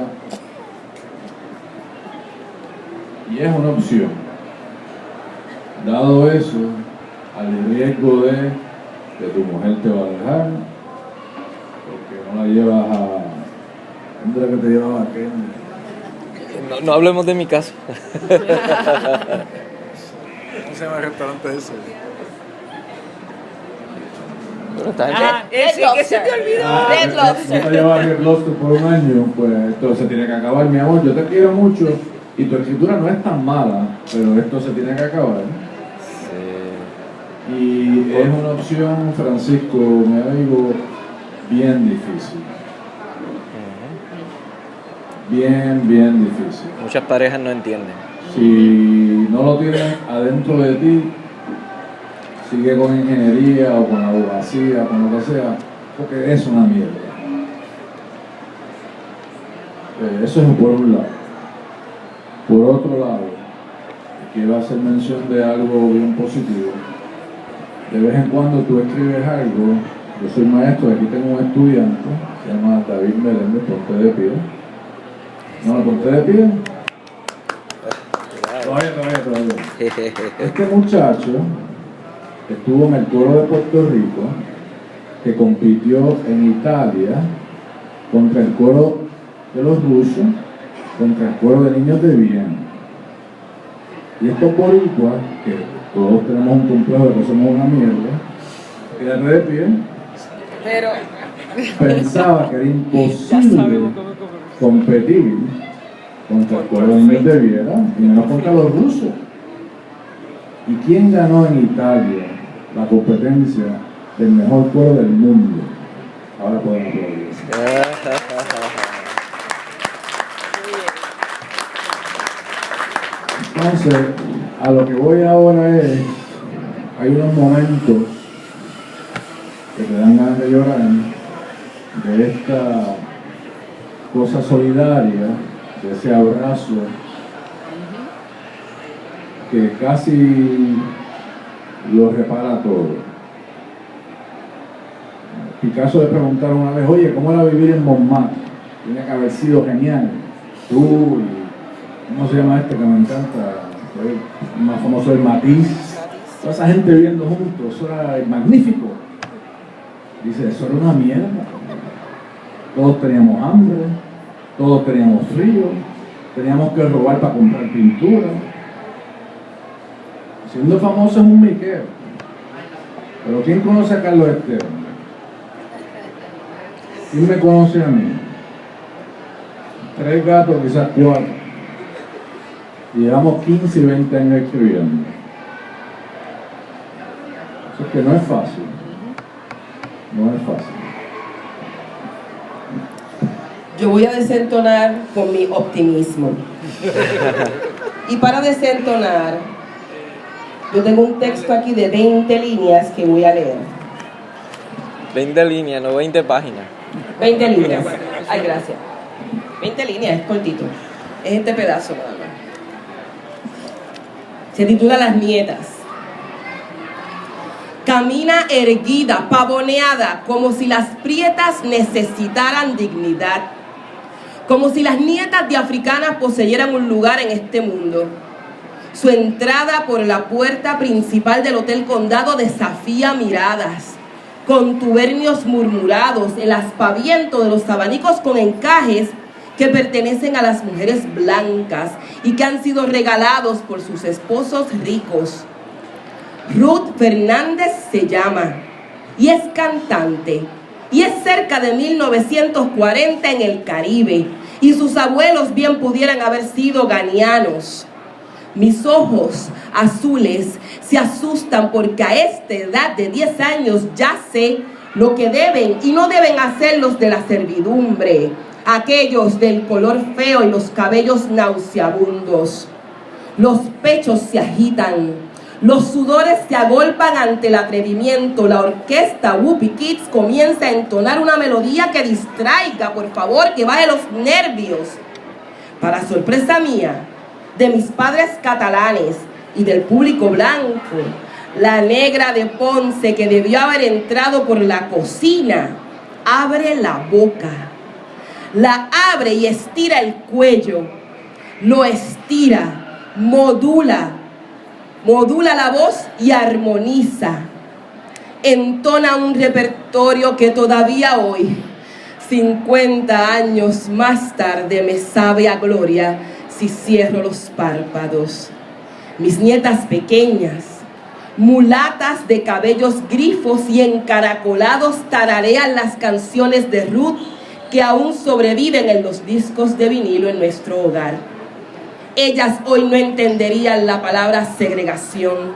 Y es una opción. Dado eso, al riesgo de que tu mujer te va a dejar, porque no la llevas a... ¿Dónde era que te llevaba a qué? No hablemos de mi caso. ¿Cómo se llama el restaurante ese? Bueno, está bien. Ese que se te olvidó. Red Lobster. No te llevas a Red Lobster por un año, pues esto se tiene que acabar, mi amor. Yo te quiero mucho y tu escritura no es tan mala, pero esto se tiene que acabar. Y es una opción, Francisco, mi amigo, bien difícil. Bien difícil. Muchas parejas no entienden. Si no lo tienes adentro de ti, sigue con ingeniería o con abogacía, con lo que sea, porque es una mierda. Eso es por un lado. Por otro lado, quiero hacer mención de algo bien positivo. De vez en cuando tú escribes algo. Yo soy maestro, aquí tengo un estudiante, se llama David Meléndez, ponte de pie. No, ponte de pie. Todavía. Este muchacho estuvo en el coro de Puerto Rico, que compitió en Italia contra el coro de los rusos, contra el coro de niños de Viena. Y estos boricuas, que todos tenemos un complejo de que somos una mierda, quédate de pie, Pero pensaba que era imposible competir contra el coro de niños de Viena y menos contra los rusos. ¿Y quién ganó en Italia la competencia del mejor coro del mundo? Ahora podemos aplaudir. Entonces, a lo que voy ahora es, hay unos momentos que te dan ganas de llorar de esta cosa solidaria, de ese abrazo que casi lo repara todo. Picasso le preguntaron una vez, oye, ¿cómo era vivir en Montmartre? Tiene que haber sido genial. Tú y, ¿cómo se llama este que me encanta? El más famoso, el Matisse. Toda esa gente viviendo juntos, eso era magnífico. Dice, eso era una mierda. Todos teníamos hambre, todos teníamos frío, teníamos que robar para comprar pintura. Siendo famoso es un miqueo. Pero ¿quién conoce a Carlos Esteban? ¿Quién me conoce a mí? 3 gatos, quizás 4. Y llevamos 15 y 20 años escribiendo. Eso es que no es fácil. No es fácil. yo voy a desentonar con mi optimismo. Y para desentonar, yo tengo un texto aquí de 20 líneas que voy a leer. 20 líneas, no 20 páginas. 20 líneas. Ay, gracias. 20 líneas, es cortito. Es este pedazo nada más. Se titula Las nietas. Camina erguida, pavoneada, como si las prietas necesitaran dignidad. Como si las nietas de africanas poseyeran un lugar en este mundo. Su entrada por la puerta principal del Hotel Condado desafía miradas. Contubernios murmurados, el aspaviento de los abanicos con encajes que pertenecen a las mujeres blancas y que han sido regalados por sus esposos ricos. Ruth Fernández se llama y es cantante y es cerca de 1940 en el Caribe y sus abuelos bien pudieran haber sido ganianos. Mis ojos azules se asustan porque a esta edad de 10 años ya sé lo que deben y no deben hacer los de la servidumbre, aquellos del color feo y los cabellos nauseabundos. Los pechos se agitan, los sudores se agolpan ante el atrevimiento. La orquesta Whoopee Kids comienza a entonar una melodía que distraiga, por favor, que baje los nervios. Para sorpresa mía, de mis padres catalanes y del público blanco, la negra de Ponce, que debió haber entrado por la cocina, abre la boca, la abre y estira el cuello, lo estira, modula la voz y armoniza. Entona un repertorio que todavía hoy, 50 años más tarde, me sabe a gloria si cierro los párpados. Mis nietas pequeñas, mulatas de cabellos grifos y encaracolados, tararean las canciones de Ruth que aún sobreviven en los discos de vinilo en nuestro hogar. Ellas hoy no entenderían la palabra segregación.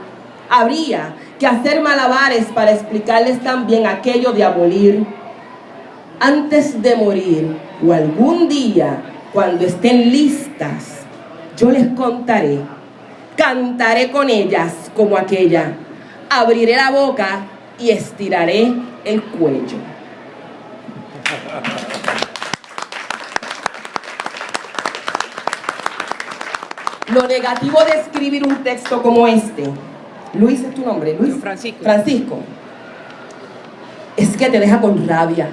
Habría que hacer malabares para explicarles también aquello de abolir. Antes de morir, o algún día, cuando estén listas, yo les contaré, cantaré con ellas como aquella, abriré la boca y estiraré el cuello. Lo negativo de escribir un texto como este, Luis es tu nombre, Luis Francisco, es que te deja con rabia.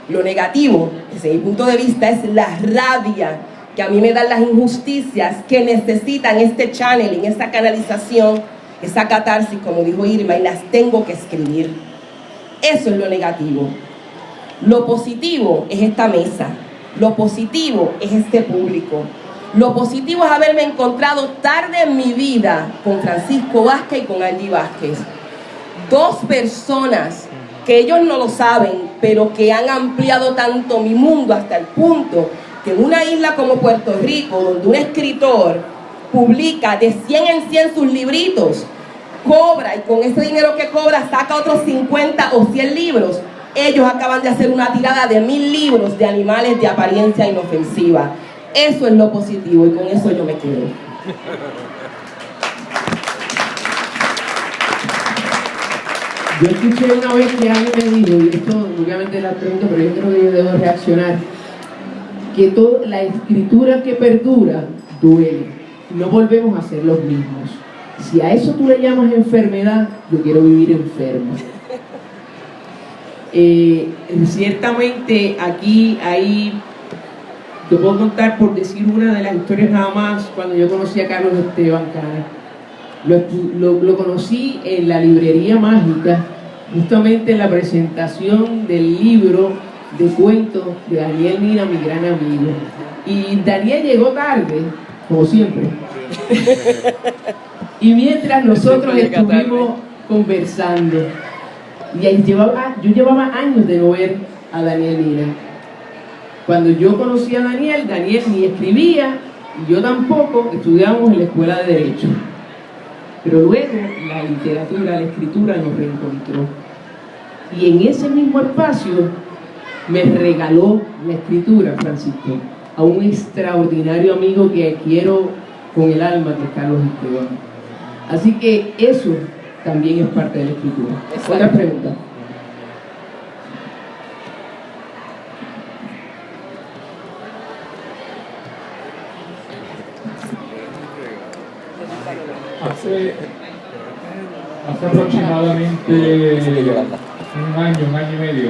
Lo negativo, desde mi punto de vista, es la rabia que a mí me dan las injusticias que necesitan este channeling, esta canalización, esa catarsis, como dijo Irma, y las tengo que escribir. Eso es lo negativo. Lo positivo es esta mesa. Lo positivo es este público. Lo positivo es haberme encontrado tarde en mi vida con Francisco Vázquez y con Angie Vázquez. Dos personas que ellos no lo saben, pero que han ampliado tanto mi mundo hasta el punto que en una isla como Puerto Rico, donde un escritor publica de 100 en 100 sus libritos, cobra y con ese dinero que cobra saca otros 50 o 100 libros, ellos acaban de hacer una tirada de 1000 libros de animales de apariencia inofensiva. Eso es lo positivo y con eso yo me quedo. Yo escuché una vez que alguien me dijo, y esto obviamente la pregunta, pero yo creo que yo debo reaccionar, que toda la escritura que perdura duele. No volvemos a ser los mismos. Si a eso tú le llamas enfermedad, yo quiero vivir enfermo. Ciertamente aquí hay, te puedo contar por decir una de las historias nada más, cuando yo conocí a Carlos Esteban Cara. Lo conocí en la librería mágica, justamente en la presentación del libro de cuentos de Daniel Nina, mi gran amigo. Y Daniel llegó tarde, como siempre. Y mientras nosotros estuvimos conversando, y ahí yo llevaba años de no ver a Daniel Nina. Cuando yo conocí a Daniel, Daniel ni escribía, y yo tampoco, estudiábamos en la escuela de Derecho. Pero luego la literatura, la escritura nos reencontró. Y en ese mismo espacio me regaló la escritura, Francisco, a un extraordinario amigo que quiero con el alma, que es Carlos Esteban. Así que eso también es parte de la escritura. Otra pregunta. Hace aproximadamente un año y medio,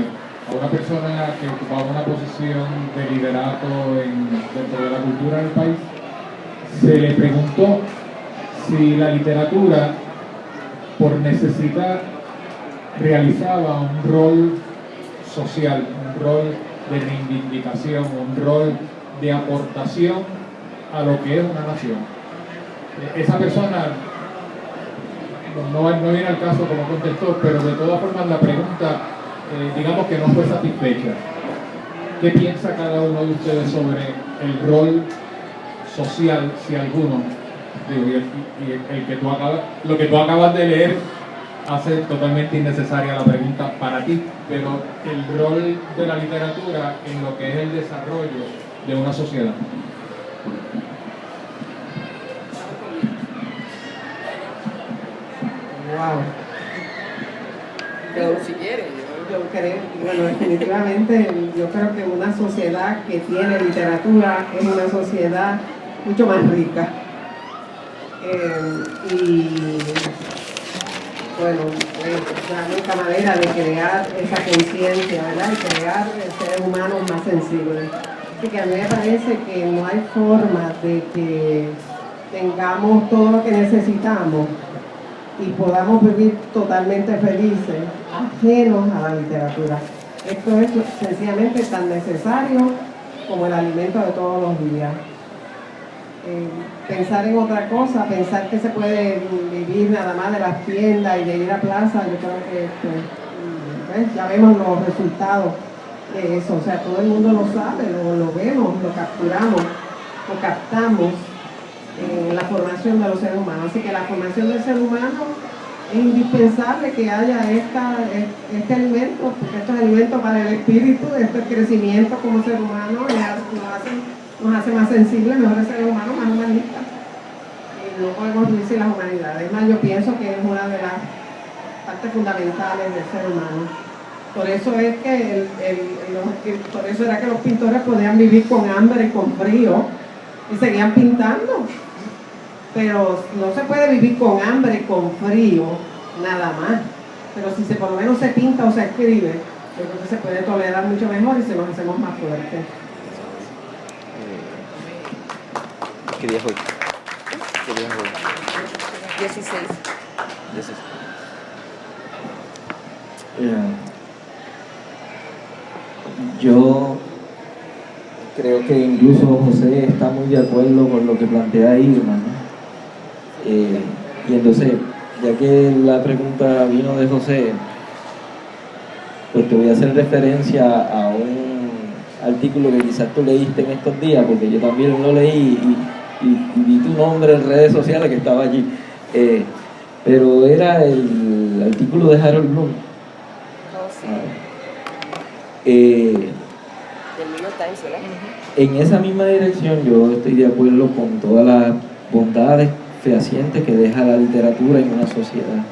a una persona que ocupaba una posición de liderato dentro de la cultura del país, se le preguntó si la literatura, por necesidad, realizaba un rol social, un rol de reivindicación, un rol de aportación a lo que es una nación. Esa persona no viene al caso como contestó, pero de todas formas la pregunta, digamos que no fue satisfecha. ¿Qué piensa cada uno de ustedes sobre el rol social, si alguno? Lo que tú acabas de leer hace totalmente innecesaria la pregunta para ti, pero el rol de la literatura en lo que es el desarrollo de una sociedad. Wow. Pero si quiere. Yo creo, bueno, definitivamente yo creo que una sociedad que tiene literatura es una sociedad mucho más rica. Y bueno, es la única manera de crear esa conciencia, ¿verdad? Y crear seres humanos más sensibles. Así que a mí me parece que no hay forma de que tengamos todo lo que necesitamos y podamos vivir totalmente felices, ajenos a la literatura. Esto es sencillamente tan necesario como el alimento de todos los días. Pensar en otra cosa, pensar que se puede vivir nada más de las tiendas y de ir a plaza, yo creo que ¿ves? Ya vemos los resultados de eso, o sea, todo el mundo lo sabe, lo vemos, lo capturamos, lo captamos en la formación de los seres humanos. Así que la formación del ser humano es indispensable que haya este alimento, porque esto es alimento para el espíritu, este crecimiento como ser humano, nos hace más sensibles, mejores seres humanos, más humanistas. Y no podemos vivir sin las humanidades. Es más, yo pienso que es una de las partes fundamentales del ser humano. Por eso es que por eso era que los pintores podían vivir con hambre y con frío y seguían pintando. Pero no se puede vivir con hambre y con frío nada más. Pero si por lo menos se pinta o se escribe, yo creo que se puede tolerar mucho mejor y se nos hacemos más fuertes. ¿Qué día es hoy? ¿Qué día es hoy? 16. Yo creo que incluso José está muy de acuerdo con lo que plantea Irma, ¿no? Y entonces, ya que la pregunta vino de José, pues te voy a hacer referencia a un artículo que quizás tú leíste en estos días, porque yo también lo leí y vi tu nombre en redes sociales que estaba allí. Pero era el artículo de Harold Bloom. Del New York Times, ¿verdad? En esa misma dirección yo estoy de acuerdo con todas las bondades fehacientes que deja la literatura en una sociedad.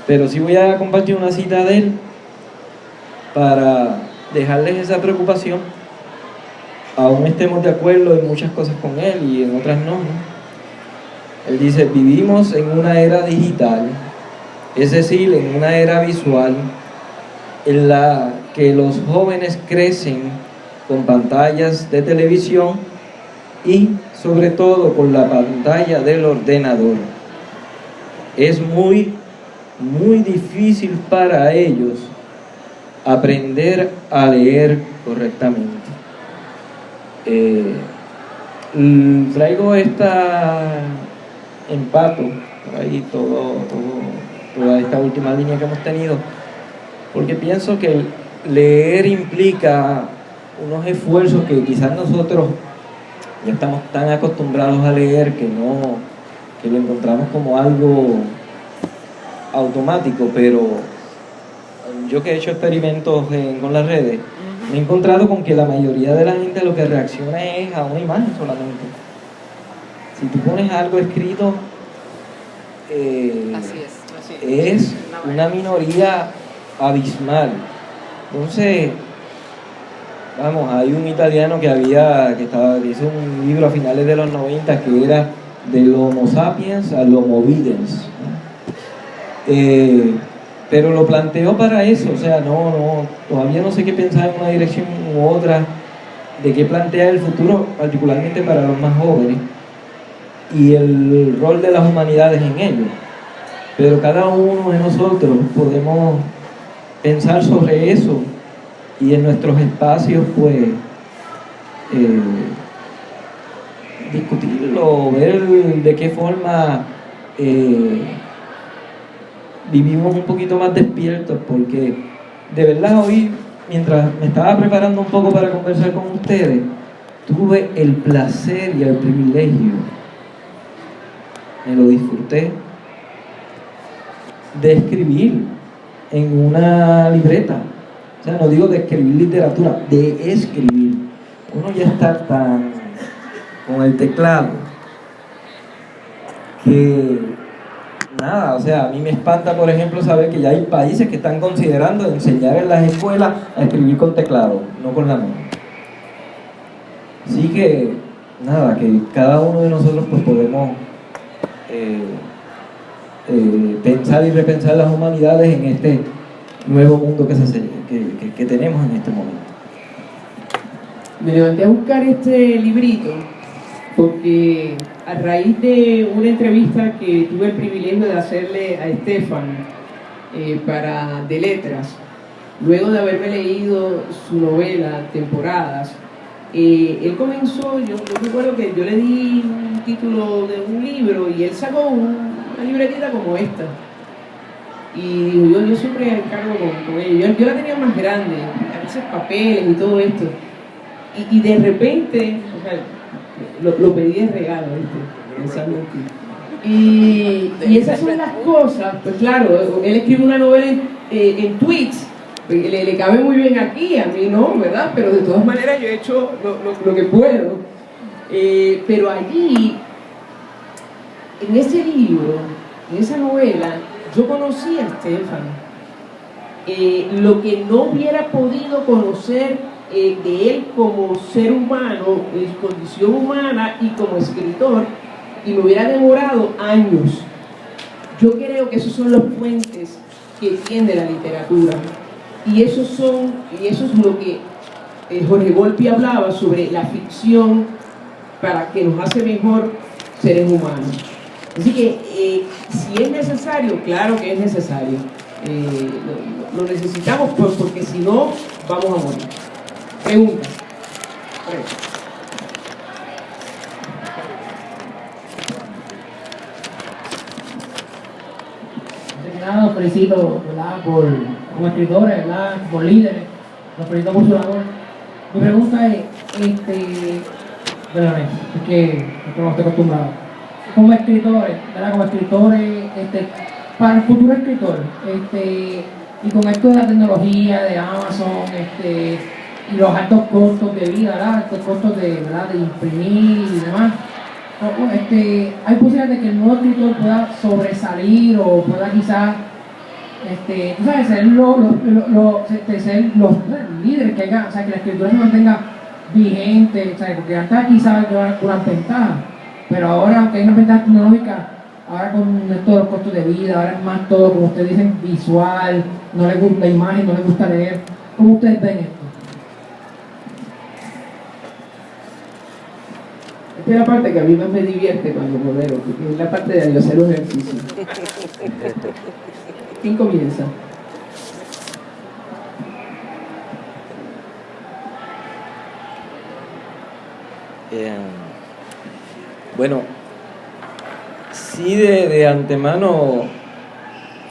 Pero sí voy a compartir una cita de él para dejarles esa preocupación. Aún estemos de acuerdo en muchas cosas con él y en otras no, ¿no? Él dice: vivimos en una era digital, es decir, en una era visual, en la que los jóvenes crecen con pantallas de televisión y sobre todo con la pantalla del ordenador. Es muy difícil para ellos aprender a leer correctamente. Traigo empato por ahí toda esta última línea que hemos tenido, porque pienso que leer implica unos esfuerzos que quizás nosotros ya estamos tan acostumbrados a leer que lo encontramos como algo automático. Pero yo que he hecho experimentos con las redes, me he encontrado con que la mayoría de la gente lo que reacciona es a una imagen solamente. Si tú pones algo escrito, Así es. es una minoría abismal. Entonces, vamos, hay un italiano que hizo un libro a finales de los 90 que era del Homo sapiens al Homo videns, ¿no? Pero lo planteó para eso, o sea, todavía no sé qué pensar en una dirección u otra, de qué plantea el futuro, particularmente para los más jóvenes, y el rol de las humanidades en ello. Pero cada uno de nosotros podemos pensar sobre eso y en nuestros espacios, pues, discutirlo, ver de qué forma vivimos un poquito más despiertos, porque de verdad hoy, mientras me estaba preparando un poco para conversar con ustedes, tuve el placer y el privilegio, me lo disfruté, de escribir en una libreta. O sea, no digo de escribir literatura, de escribir. Uno ya está tan con el teclado que nada, o sea, a mí me espanta, por ejemplo, saber que ya hay países que están considerando enseñar en las escuelas a escribir con teclado, no con la mano. Así que, nada, que cada uno de nosotros pues podemos pensar y repensar las humanidades en este nuevo mundo que tenemos en este momento. Me levanté a buscar este librito porque a raíz de una entrevista que tuve el privilegio de hacerle a Estefan para De Letras, luego de haberme leído su novela Temporadas, él comenzó, yo recuerdo que yo le di un título de un libro y él sacó una libretita como esta. Y digo, yo siempre encargo con ella. Yo la tenía más grande, a veces papeles y todo esto. Y de repente, o sea, lo pedí de regalo, ¿viste? Pensando en ti. Y esas son las cosas, pues claro, él escribe una novela en tweets, le cabe muy bien aquí, a mí no, ¿verdad? Pero de todas maneras yo he hecho lo que puedo. Pero allí, en ese libro, en esa novela, yo conocí a Estefan. Lo que no hubiera podido conocer de él como ser humano, en su condición humana y como escritor, y me hubiera demorado años. Yo creo que esos son los puentes que tiene la literatura. Y eso es lo que Jorge Volpi hablaba sobre la ficción para que nos hace mejor seres humanos. Así que si es necesario, claro que es necesario. Lo necesitamos porque si no, vamos a morir. Pregunta. Los felicito, ¿verdad? Como escritores, ¿verdad? Como líderes, los felicito por su labor. Mi pregunta es, perdón, es que no estoy acostumbrado. Como escritores, ¿verdad? Como escritores, para el futuro escritor, y con esto de la tecnología, de Amazon, y los altos costos de vida, ¿verdad? Altos costos de imprimir y demás. Hay posibilidad de que el nuevo escritor pueda sobresalir o pueda quizás tú sabes, ser los líderes que hagan, o sea, que la escritura se mantenga vigente, o sea, porque antes quizás llevar unas ventajas, pero ahora, aunque hay una ventaja tecnológica, ahora con todos los costos de vida, ahora es más todo, como ustedes dicen, visual, no les gusta la imagen, no les gusta leer. ¿Cómo ustedes ven esto? Esta es la parte que a mí más me divierte cuando modelo, porque es la parte de hacer un ejercicio. ¿Quién comienza? Bueno, sí de antemano,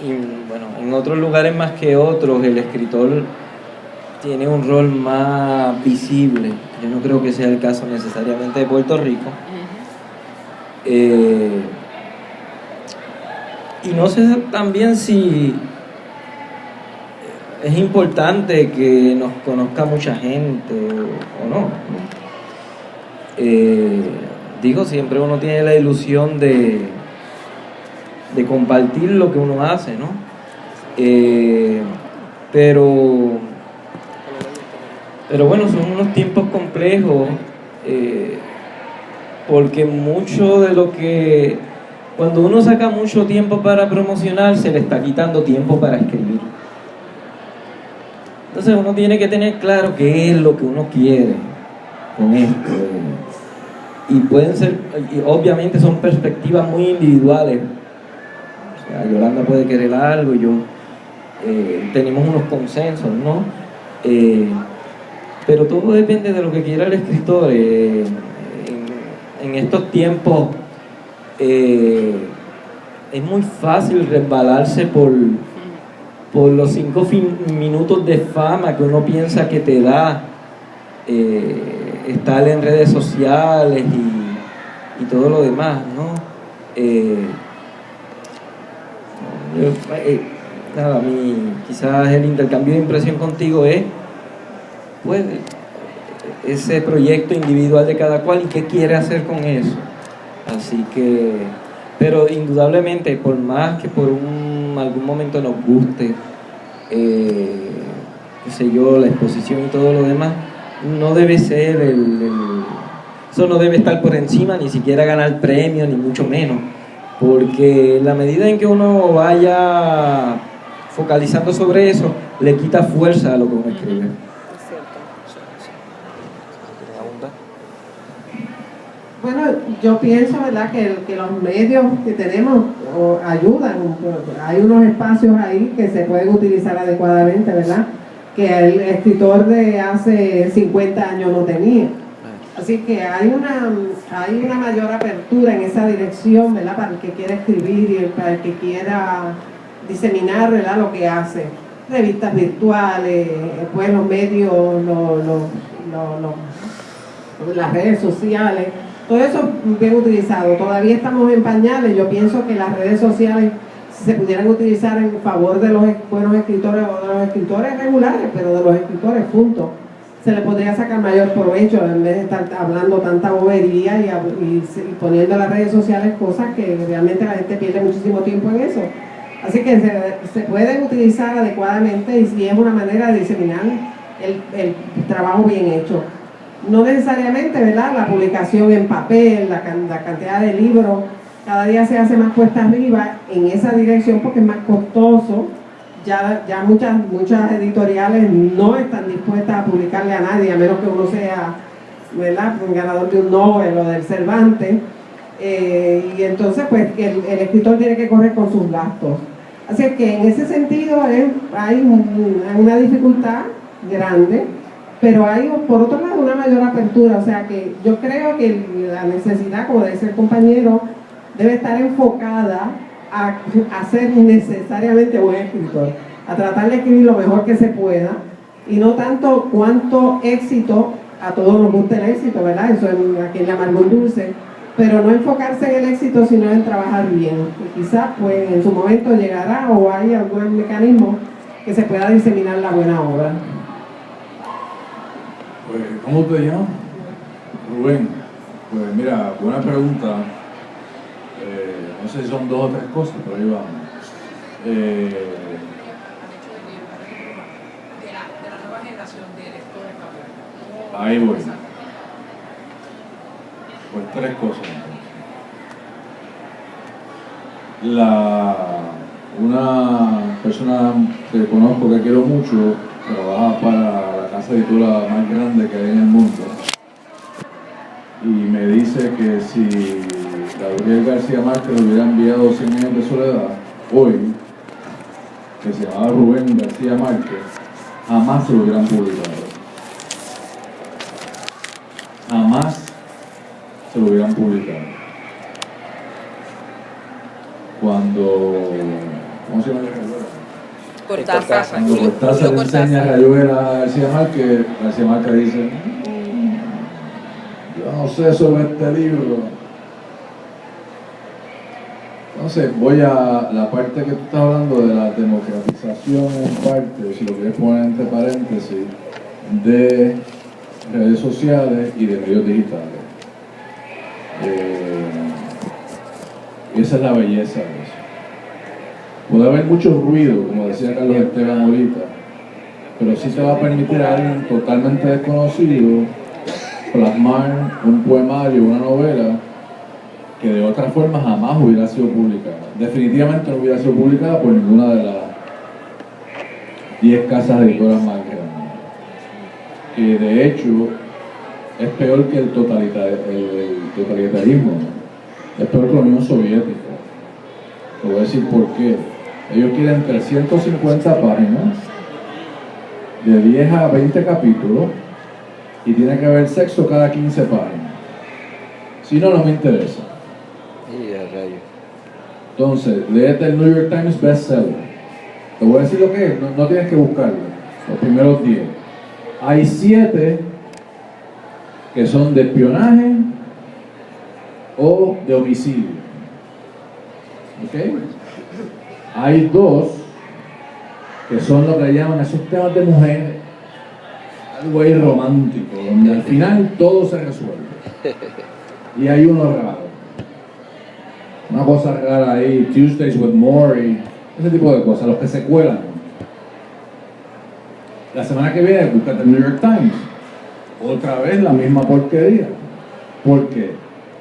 y bueno, en otros lugares más que otros, el escritor tiene un rol más visible. Yo no creo que sea el caso necesariamente de Puerto Rico. Y no sé también si es importante que nos conozca mucha gente o no. Digo, siempre uno tiene la ilusión de compartir lo que uno hace, ¿no? Pero bueno, son unos tiempos complejos, porque mucho de lo que... Cuando uno saca mucho tiempo para promocionar, se le está quitando tiempo para escribir. Entonces uno tiene que tener claro qué es lo que uno quiere con esto. Y pueden ser, y obviamente son perspectivas muy individuales. O sea, Yolanda puede querer algo y yo tenemos unos consensos, ¿no? Pero todo depende de lo que quiera el escritor. En estos tiempos es muy fácil resbalarse por los 5 minutos de fama que uno piensa que te da estar en redes sociales y todo lo demás, ¿no? Nada, quizás el intercambio de impresión contigo es pues ese proyecto individual de cada cual y qué quiere hacer con eso. Así que Pero indudablemente, por más que por algún momento nos guste, qué sé yo, la exposición y todo lo demás, no debe ser eso no debe estar por encima, ni siquiera ganar premio, ni mucho menos, porque en la medida en que uno vaya focalizando sobre eso, le quita fuerza a lo que uno escribe. Bueno, yo pienso, ¿verdad?, que los medios que tenemos ayudan. Hay unos espacios ahí que se pueden utilizar adecuadamente, ¿verdad?, que el escritor de hace 50 años no tenía. Así que hay una mayor apertura en esa dirección, ¿verdad?, para el que quiera escribir y para el que quiera diseminar, ¿verdad?, lo que hace. Revistas virtuales, pues los medios, las redes sociales, todo eso bien utilizado. Todavía estamos en pañales. Yo pienso que las redes sociales, si se pudieran utilizar en favor de los buenos escritores o de los escritores regulares, pero de los escritores juntos, se le podría sacar mayor provecho en vez de estar hablando tanta bobería y poniendo en las redes sociales cosas que realmente la gente pierde muchísimo tiempo en eso. Así que se pueden utilizar adecuadamente y si es una manera de diseminar el trabajo bien hecho. No necesariamente, ¿verdad?, la publicación en papel, la cantidad de libros, cada día se hace más cuesta arriba en esa dirección porque es más costoso. Ya muchas editoriales no están dispuestas a publicarle a nadie, a menos que uno sea, ¿verdad?, un ganador de un Nobel o del Cervantes. Y entonces, pues, el escritor tiene que correr con sus gastos. Así que en ese sentido hay una dificultad grande, pero hay, por otro lado, una mayor apertura. O sea que yo creo que la necesidad, como dice el compañero, debe estar enfocada a ser necesariamente buen escritor, a tratar de escribir lo mejor que se pueda y no tanto cuánto éxito. A todos nos gusta el éxito, ¿verdad? Eso es a quien le amarga un dulce, pero no enfocarse en el éxito sino en trabajar bien. Y quizás pues en su momento llegará o hay algún mecanismo que se pueda diseminar la buena obra. Pues, ¿cómo te llamas? Rubén. Pues mira, buena pregunta. No sé si son 2 o 3 cosas, pero ahí vamos. De la nueva generación de lectores también. Ahí voy. Pues 3 cosas. Una persona que conozco, que quiero mucho, trabaja para la casa editora más grande que hay en el mundo, y me dice que si Gabriel García Márquez le hubiera enviado 100 años de soledad hoy, que se llamaba Rubén García Márquez, jamás se lo hubieran publicado. Jamás se lo hubieran publicado. ¿Cómo se llama la Rayuela? Cortázar. Cuando Cortázar le enseña a Rayuela a García Márquez dice: yo no sé sobre este libro. Entonces voy a la parte que tú estás hablando de la democratización, en parte, si lo quieres poner entre paréntesis, de redes sociales y de medios digitales. Esa es la belleza de eso. Puede haber mucho ruido, como decía Carlos Esteban ahorita, pero sí te va a permitir a alguien totalmente desconocido plasmar un poemario, una novela que de otra forma jamás hubiera sido publicada. Definitivamente no hubiera sido publicada por ninguna de las 10 casas editoras más grandes. Que de hecho es peor que el totalitarismo, es peor que la Unión Soviética. Te voy a decir por qué. Ellos quieren 350 páginas, de 10 a 20 capítulos, y tiene que haber sexo cada 15 páginas. Si no, no me interesa. Entonces, léete el New York Times bestseller. Te voy a decir lo que es, no tienes que buscarlo. Los primeros 10. Hay 7 que son de espionaje o de homicidio. ¿Ok? Hay 2 que son lo que llaman esos temas de mujer, algo ahí romántico, donde al final todo se resuelve. Y hay uno raro. una cosa rara ahí, Tuesdays with Morrie, ese tipo de cosas, los que se cuelan. La semana que viene, búscate el New York Times, otra vez la misma porquería. ¿Por qué?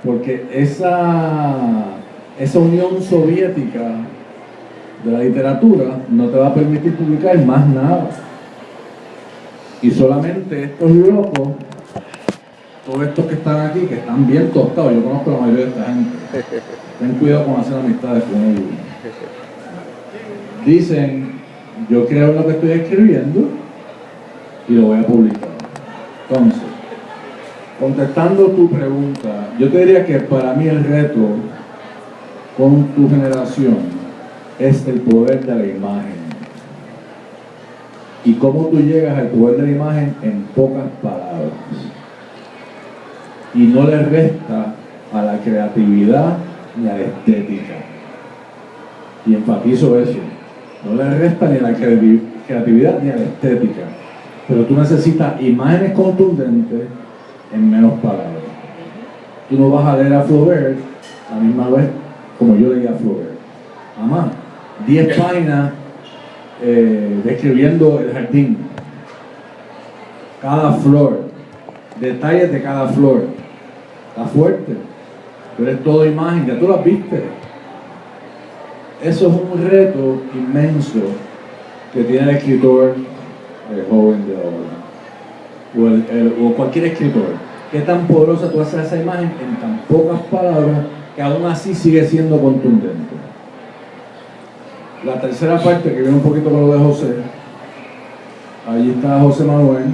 Porque esa Unión Soviética de la literatura no te va a permitir publicar más nada. Y solamente estos locos, todos estos que están aquí, que están bien tostados, yo conozco a la mayoría de esta gente, ten cuidado con hacer amistades con ellos. Dicen, yo creo en lo que estoy escribiendo y lo voy a publicar. Entonces, contestando tu pregunta, yo te diría que para mí el reto con tu generación es el poder de la imagen. Y cómo tú llegas al poder de la imagen en pocas palabras. Y no le resta a la creatividad ni a la estética. Y enfatizo eso. No le resta ni a la creatividad ni a la estética. Pero tú necesitas imágenes contundentes en menos palabras. Tú no vas a leer a Flaubert la misma vez como yo leía a Flaubert. Jamás. 10 páginas describiendo el jardín, cada flor, detalles de cada flor. Está fuerte, pero es todo imagen, ya tú las viste. Eso es un reto inmenso que tiene el escritor joven de ahora, o cualquier escritor. Qué tan poderosa tú haces esa imagen en tan pocas palabras que aún así sigue siendo contundente. La tercera parte, que viene un poquito con lo de José, allí está José Manuel.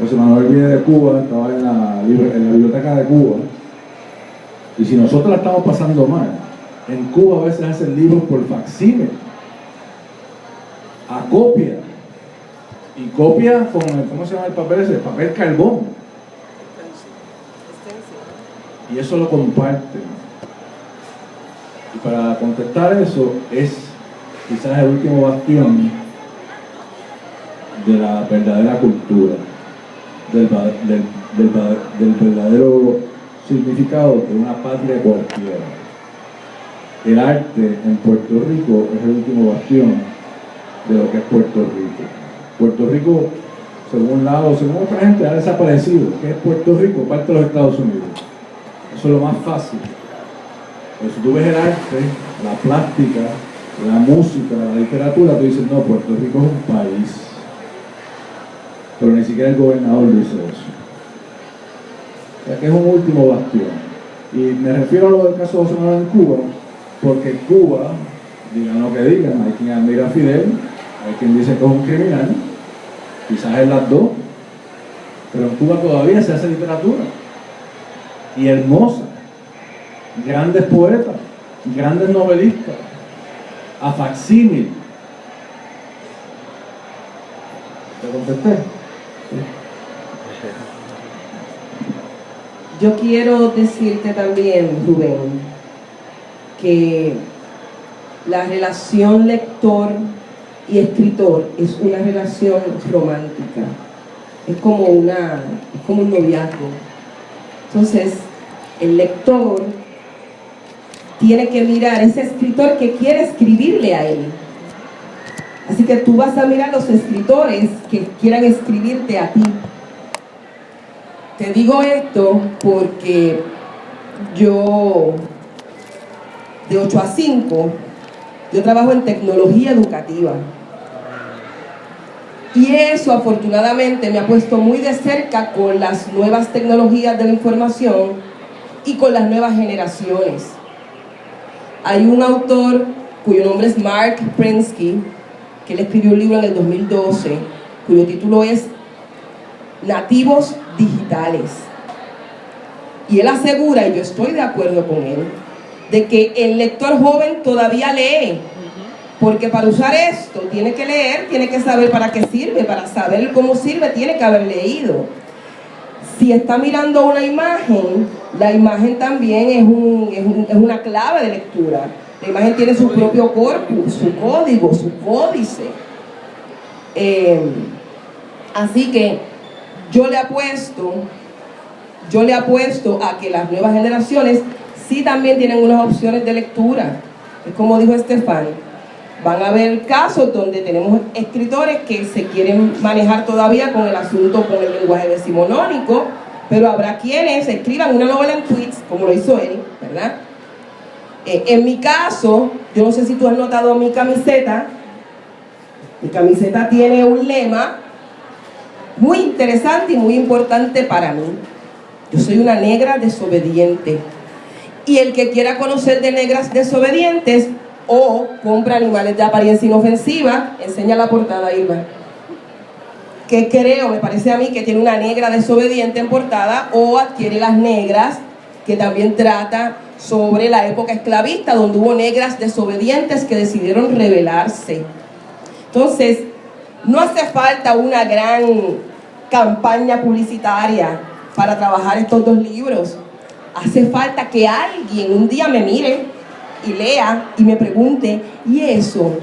José Manuel viene de Cuba, estaba en la biblioteca de Cuba. Y si nosotros la estamos pasando mal, en Cuba a veces hacen libros por facsímil, a copia. Y copia con, ¿cómo se llama el papel ese? Papel carbón. Y eso lo comparten. Y para contestar eso es quizás el último bastión de la verdadera cultura, del verdadero significado de una patria cualquiera. El arte en Puerto Rico es el último bastión de lo que es Puerto Rico. Puerto Rico, según un lado, según otra gente, ha desaparecido. ¿Qué es Puerto Rico? Parte de los Estados Unidos. Eso es lo más fácil. Pero si tú ves el arte, la plástica, la música, la literatura, tú dices, no, Puerto Rico es un país. Pero ni siquiera el gobernador dice eso. O sea que es un último bastión. Y me refiero a lo del caso de José Manuel en Cuba, porque Cuba, digan lo que digan, hay quien admira a Fidel, hay quien dice que es un criminal, quizás es las dos, pero en Cuba todavía se hace literatura. Y hermosa. Grandes poetas, grandes novelistas, a facsímil. ¿Te contesté? Sí. Yo quiero decirte también, Rubén, que la relación lector y escritor es una relación romántica. Es como un noviazgo. Entonces, el lector tiene que mirar ese escritor que quiere escribirle a él. Así que tú vas a mirar los escritores que quieran escribirte a ti. Te digo esto porque yo, de 8 a 5, yo trabajo en tecnología educativa. Y eso afortunadamente me ha puesto muy de cerca con las nuevas tecnologías de la información y con las nuevas generaciones. Hay un autor cuyo nombre es Mark Prensky, que él escribió un libro en el 2012, cuyo título es Nativos Digitales. Y él asegura, y yo estoy de acuerdo con él, de que el lector joven todavía lee, porque para usar esto tiene que leer, tiene que saber para qué sirve, para saber cómo sirve tiene que haber leído. Si está mirando una imagen, la imagen también es una clave de lectura. La imagen tiene su propio corpus, su código, su códice. Así que yo le apuesto a que las nuevas generaciones sí también tienen unas opciones de lectura. Es como dijo Estefan, van a haber casos donde tenemos escritores que se quieren manejar todavía con el asunto, con el lenguaje decimonónico, pero habrá quienes escriban una novela en tweets, como lo hizo él, ¿verdad? En mi caso, yo no sé si tú has notado mi camiseta tiene un lema muy interesante y muy importante para mí. Yo soy una negra desobediente. Y el que quiera conocer de negras desobedientes o compra animales de apariencia inofensiva, enseña la portada, Irma. Que creo, me parece a mí, que tiene una negra desobediente en portada, o adquiere Las Negras, que también trata sobre la época esclavista, donde hubo negras desobedientes que decidieron rebelarse. Entonces, no hace falta una gran campaña publicitaria para trabajar estos dos libros. Hace falta que alguien un día me mire y lea y me pregunte, ¿y eso?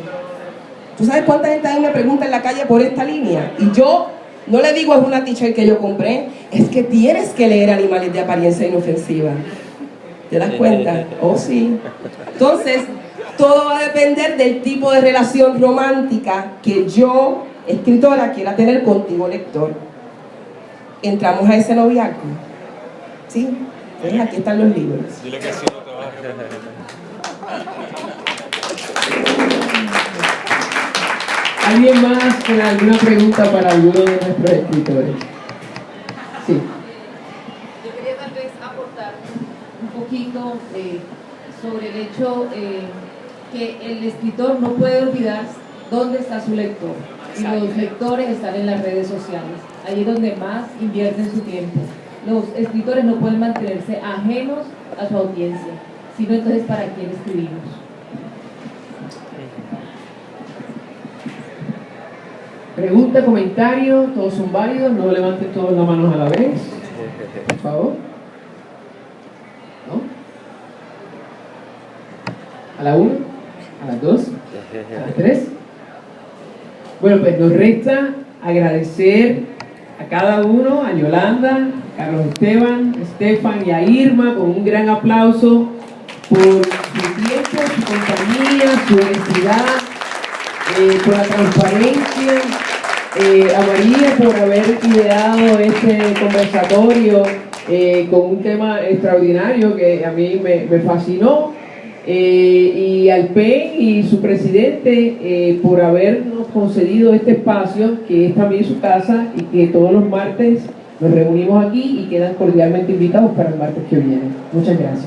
¿Tú sabes cuánta gente a mí me pregunta en la calle por esta línea? Y yo no le digo, es una t-shirt que yo compré, es que tienes que leer Animales de Apariencia Inofensiva. ¿Te das cuenta? Oh, sí. Entonces, todo va a depender del tipo de relación romántica que yo, escritora, quiera tener contigo, lector. ¿Entramos a ese noviazgo? ¿Sí? Entonces, aquí están los libros. Dile que sí, no te vas a arrepentir. ¿Alguien más con alguna pregunta para alguno de nuestros escritores? Sí. Yo quería tal vez aportar un poquito sobre el hecho que el escritor no puede olvidar dónde está su lector. Y los lectores están en las redes sociales. Allí es donde más invierten su tiempo. Los escritores no pueden mantenerse ajenos a su audiencia, sino entonces para quién escribimos. Pregunta, comentario, todos son válidos, no levanten todas las manos a la vez, por favor. ¿No? ¿A la 1? ¿A las 2? ¿A las 3? Bueno, pues nos resta agradecer a cada uno, a Yolanda, Carlos Esteban, Estefan y a Irma, con un gran aplauso por su tiempo, su compañía, su honestidad, por la transparencia, a María por haber ideado este conversatorio con un tema extraordinario que a mí me fascinó, y al PEN y su presidente por habernos concedido este espacio, que es también su casa, y que todos los martes nos reunimos aquí y quedan cordialmente invitados para el martes que viene. Muchas gracias.